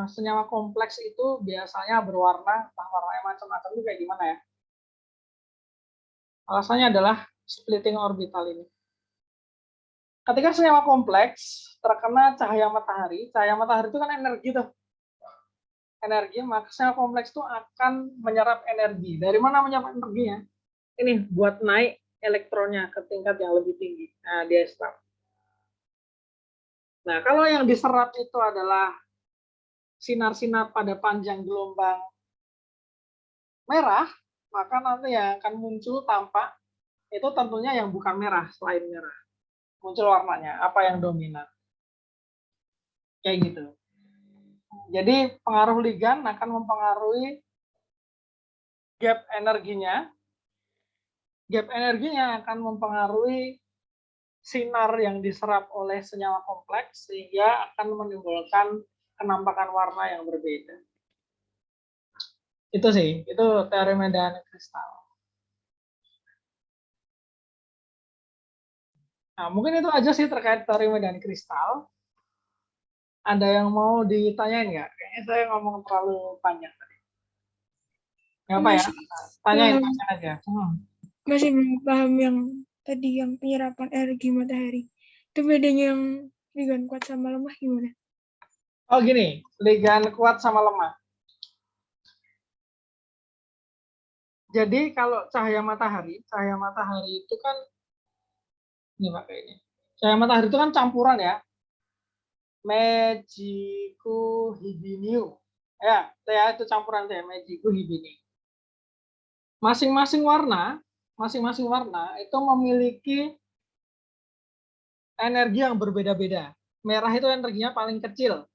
senyawa kompleks itu biasanya berwarna, warnanya macam-macam itu kayak gimana ya? Alasannya adalah splitting orbital ini. Ketika senyawa kompleks terkena cahaya matahari itu kan energi tuh. Energi, maka senyawa kompleks itu akan menyerap energi. Dari mana menyerap energinya? Ini buat naik elektronnya ke tingkat yang lebih tinggi. Nah, dia serap. Nah, kalau yang diserap itu adalah sinar-sinar pada panjang gelombang merah, maka nanti yang akan muncul tampak itu tentunya yang bukan merah, selain merah. Muncul warnanya, apa yang dominan. Kayak gitu. Jadi pengaruh ligan akan mempengaruhi gap energinya. Gap energinya akan mempengaruhi sinar yang diserap oleh senyawa kompleks sehingga akan menimbulkan penampakan warna yang berbeda. Itu sih, itu teori medan kristal. Nah, mungkin itu aja sih terkait teori medan kristal. Ada yang mau ditanyain nggak? Kayaknya saya ngomong terlalu panjang tadi. Nggak apa ya? Tanyain aja. Masih belum paham yang tadi yang penyerapan energi matahari. Itu bedanya yang ligan kuat sama lemah gimana? Oh gini, ligan kuat sama lemah. Jadi kalau cahaya matahari itu kan ini pakai ini. Cahaya matahari itu kan campuran ya. Mejiku hibiniu. Ya itu campuran saya, Mejiku hibiniu. Masing-masing warna itu memiliki energi yang berbeda-beda. Merah itu energinya paling kecil.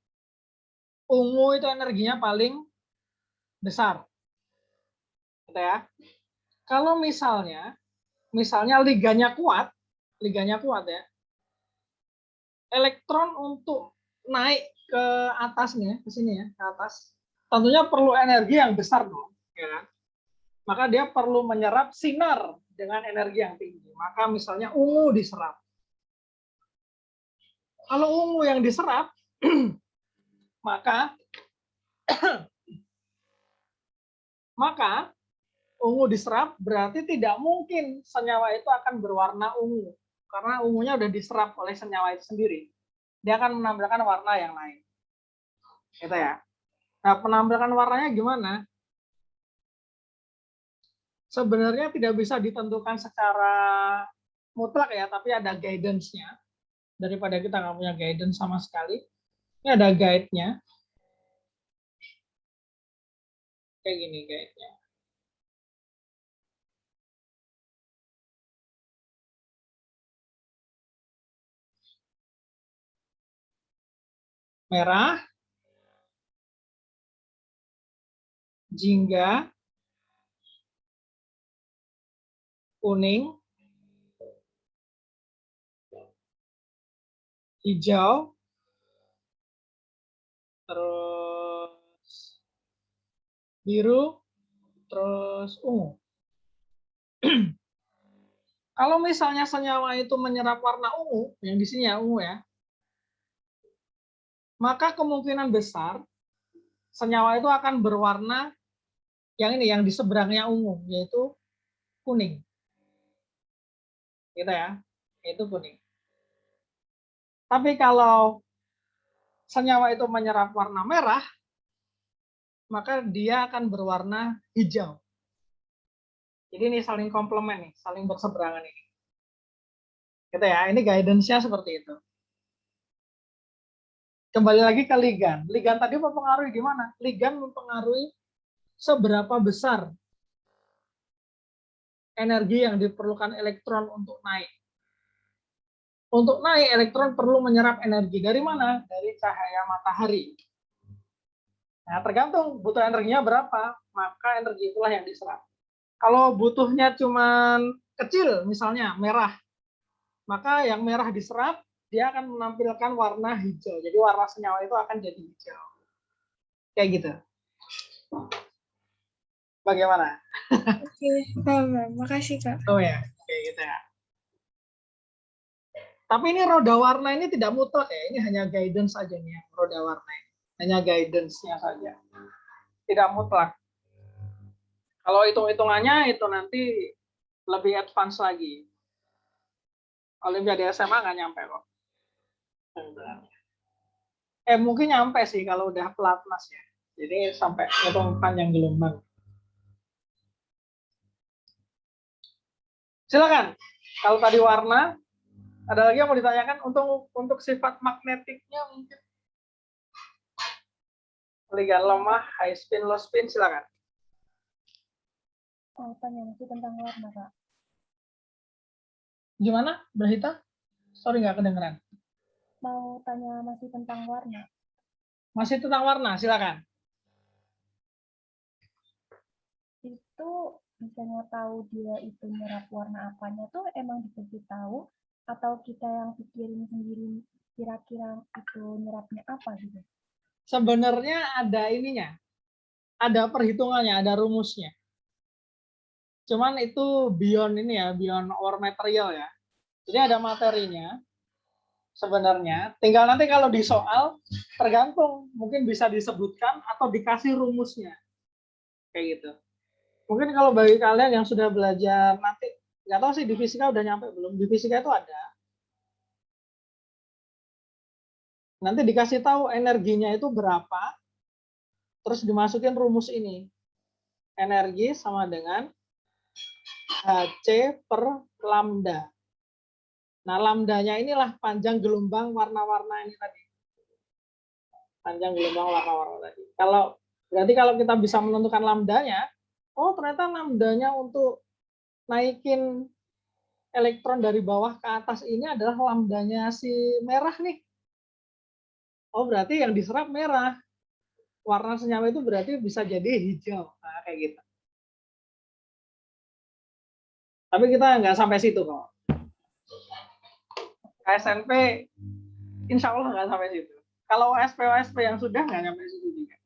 Ungu itu energinya paling besar. Gitu ya. Kalau misalnya ligannya kuat ya. Elektron untuk naik ke atasnya, ke sini ya, ke atas. Tentunya perlu energi yang besar dong, ya kan? Maka dia perlu menyerap sinar dengan energi yang tinggi. Maka misalnya ungu diserap. Kalau ungu yang diserap, maka ungu diserap berarti tidak mungkin senyawa itu akan berwarna ungu. Karena ungunya udah diserap oleh senyawa itu sendiri. Dia akan menampilkan warna yang lain. Gitu ya. Nah, penampilan warnanya gimana? Sebenarnya tidak bisa ditentukan secara mutlak ya, tapi ada guidance-nya. Daripada kita nggak punya guidance sama sekali, ini ada guide-nya. Kayak gini guide-nya. Merah, jingga, kuning, hijau, terus biru, terus ungu. Kalau misalnya senyawa itu menyerap warna ungu, yang di sini ya ungu ya, maka kemungkinan besar senyawa itu akan berwarna yang ini, yang di seberangnya ungu, yaitu kuning. Gitu ya, itu kuning. Tapi kalau senyawa itu menyerap warna merah, maka dia akan berwarna hijau. Jadi ini saling komplement nih, saling berseberangan ini. Gitu ya, ini guidance-nya seperti itu. Kembali lagi ke ligan. Ligan tadi mempengaruhi gimana? Ligan mempengaruhi seberapa besar energi yang diperlukan elektron untuk naik. Untuk naik, elektron perlu menyerap energi. Dari mana? Dari cahaya matahari. Nah, tergantung butuh energinya berapa, maka energi itulah yang diserap. Kalau butuhnya cuma kecil, misalnya merah, maka yang merah diserap, dia akan menampilkan warna hijau. Jadi warna senyawa itu akan jadi hijau. Kayak gitu. Bagaimana? Oke, paham. Makasih, Kak. Oh ya, kayak gitu ya. Tapi ini roda warna ini tidak mutlak ya, ini hanya guidance aja nih yang roda warna ini. Hanya guidance-nya saja. Tidak mutlak. Kalau hitung-hitungannya itu nanti lebih advance lagi. Olimpiade SMA nggak nyampe kok. Mungkin nyampe sih kalau udah pelatnas ya. Jadi sampai hitung panjang gelombang. Silakan. Kalau tadi warna, ada lagi yang mau ditanyakan untuk sifat magnetiknya mungkin. Ligan lemah, high spin, low spin, silakan. Oh, tanya masih tentang warna, Kak. Gimana, Brahita? Sorry nggak kedengeran. Mau tanya masih tentang warna. Masih tentang warna, silakan. Itu misalnya tahu dia itu nyerap warna apanya tuh emang dikasih tahu atau kita yang pikirin sendiri kira-kira itu nyerapnya apa gitu? Sebenarnya ada ininya, ada perhitungannya, ada rumusnya. Cuman itu beyond ini ya, beyond our material ya. Jadi ada materinya sebenarnya. Tinggal nanti kalau di soal tergantung, mungkin bisa disebutkan atau dikasih rumusnya. Kayak gitu. Mungkin kalau bagi kalian yang sudah belajar nanti, nggak tahu sih di fisika udah nyampe belum. Di fisika itu ada. Nanti dikasih tahu energinya itu berapa, terus dimasukin rumus ini. Energi sama dengan Hc per lambda. Nah, lambdanya inilah panjang gelombang warna-warna ini tadi. Panjang gelombang warna-warna tadi. Berarti kalau kita bisa menentukan lambdanya, oh ternyata lambdanya untuk naikin elektron dari bawah ke atas ini adalah lambdanya si merah nih. Oh berarti yang diserap merah. Warna senyawa itu berarti bisa jadi hijau. Nah, kayak gitu. Tapi kita nggak sampai situ kok. KSNP insya Allah nggak sampai situ. Kalau OSP yang sudah nggak sampai situ juga.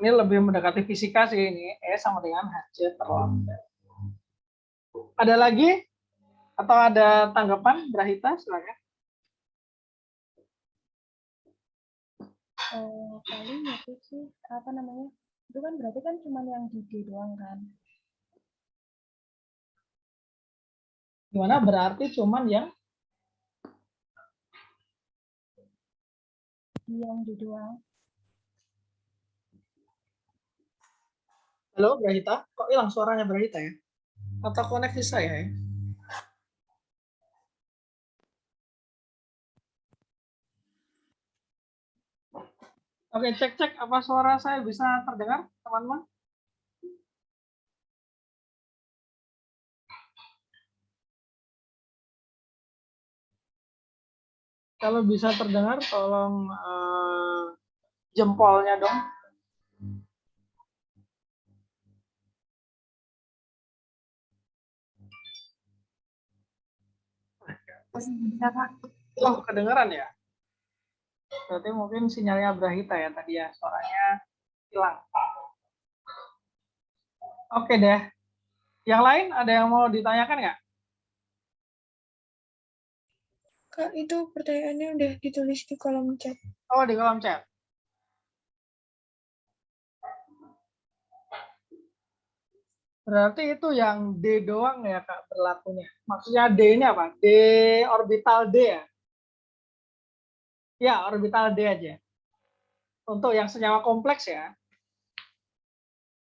Ini lebih mendekati fisika sih ini. Sama dengan Hc per lambda. Ada lagi? Atau ada tanggapan, Brahita? Silakan. Paling itu sih, apa namanya, itu kan berarti kan cuma yang di D doang kan? Gimana berarti cuman yang D doang. Halo Brahita, kok hilang suaranya Brahita ya? Atau koneksi saya ya? Oke, cek apa suara saya bisa terdengar, teman-teman? Kalau bisa terdengar, tolong jempolnya dong. Bisa, Kak. Oh, kedengeran ya? Berarti mungkin sinyalnya Brahita ya tadi ya, suaranya hilang. Oke deh. Yang lain ada yang mau ditanyakan nggak? Kak, itu pertanyaannya udah ditulis di kolom chat. Oh, di kolom chat. Berarti itu yang D doang ya Kak berlakunya. Maksudnya D ini apa? D orbital D ya? Ya, orbital D aja. Untuk yang senyawa kompleks ya.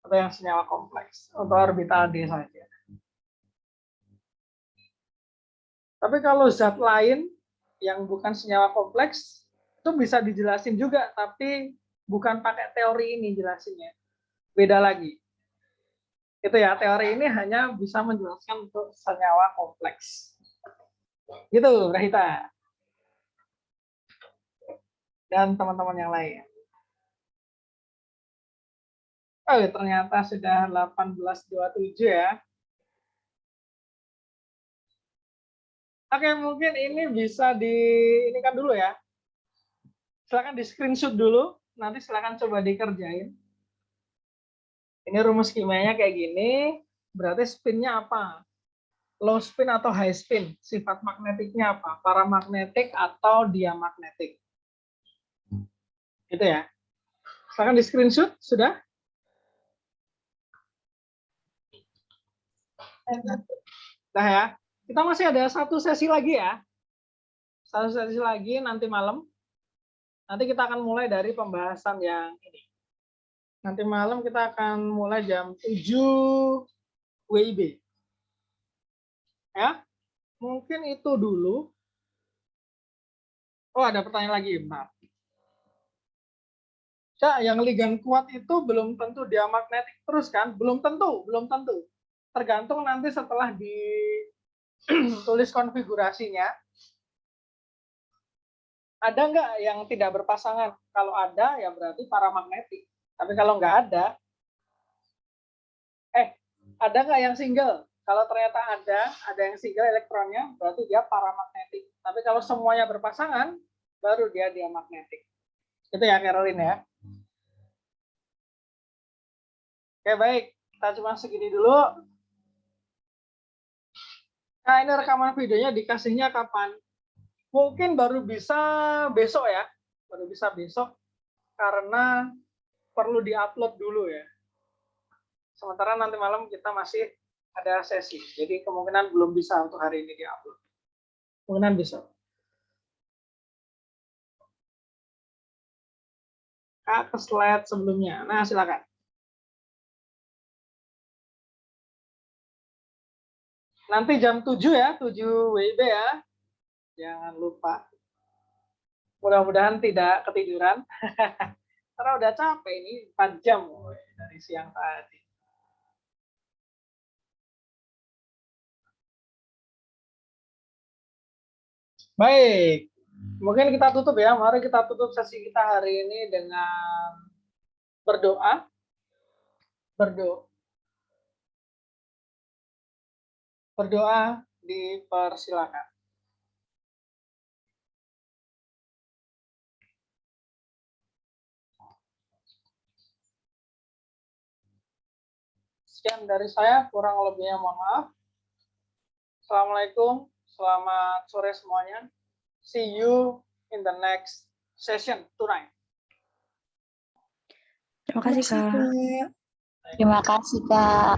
Atau yang senyawa kompleks. Untuk orbital D saja. Tapi kalau zat lain yang bukan senyawa kompleks, itu bisa dijelasin juga, tapi bukan pakai teori ini jelasinnya. Beda lagi. Itu ya, teori ini hanya bisa menjelaskan untuk senyawa kompleks. Gitu, Brahita. Dan teman-teman yang lain. Oh, ternyata sudah 18.27 ya. Oke, mungkin ini bisa ini kan dulu ya. Silakan di screenshot dulu, nanti silakan coba dikerjain. Ini rumus kimianya kayak gini, berarti spinnya apa? low spin atau high spin? Sifat magnetiknya apa? Paramagnetik atau diamagnetik? Gitu ya. Silahkan di screenshot, sudah? Nah ya, kita masih ada satu sesi lagi ya. Satu sesi lagi nanti malam. Nanti kita akan mulai dari pembahasan yang ini. Nanti malam kita akan mulai jam 7 WIB. Ya, mungkin itu dulu. Oh, ada pertanyaan lagi, Mbak. Ya, yang ligan kuat itu belum tentu diamagnetik terus kan? Belum tentu, belum tentu. Tergantung nanti setelah ditulis konfigurasinya. Ada nggak yang tidak berpasangan? Kalau ada, ya berarti paramagnetik. Tapi kalau nggak ada nggak yang single? Kalau ternyata ada yang single elektronnya, berarti dia paramagnetik. Tapi kalau semuanya berpasangan, baru dia diamagnetik. Itu ya, Caroline ya. Oke, baik. Kita cuma segini dulu. Nah, ini rekaman videonya dikasihnya kapan? Mungkin baru bisa besok ya. Baru bisa besok, karena perlu diupload dulu ya. Sementara nanti malam kita masih ada sesi. Jadi kemungkinan belum bisa untuk hari ini diupload. Kemungkinan besok. Ke slide sebelumnya. Nah, silakan. Nanti jam 7 ya, 7 WIB ya. Jangan lupa. Mudah-mudahan tidak ketiduran. Karena udah capek ini 4 jam dari siang tadi. Baik. Mungkin kita tutup ya. Mari kita tutup sesi kita hari ini dengan berdoa. Berdoa dipersilakan. Sekian dari saya, kurang lebihnya mohon maaf. Assalamualaikum, selamat sore semuanya. See you in the next session tonight. Terima kasih, Kak. Kak. Terima kasih, Kak.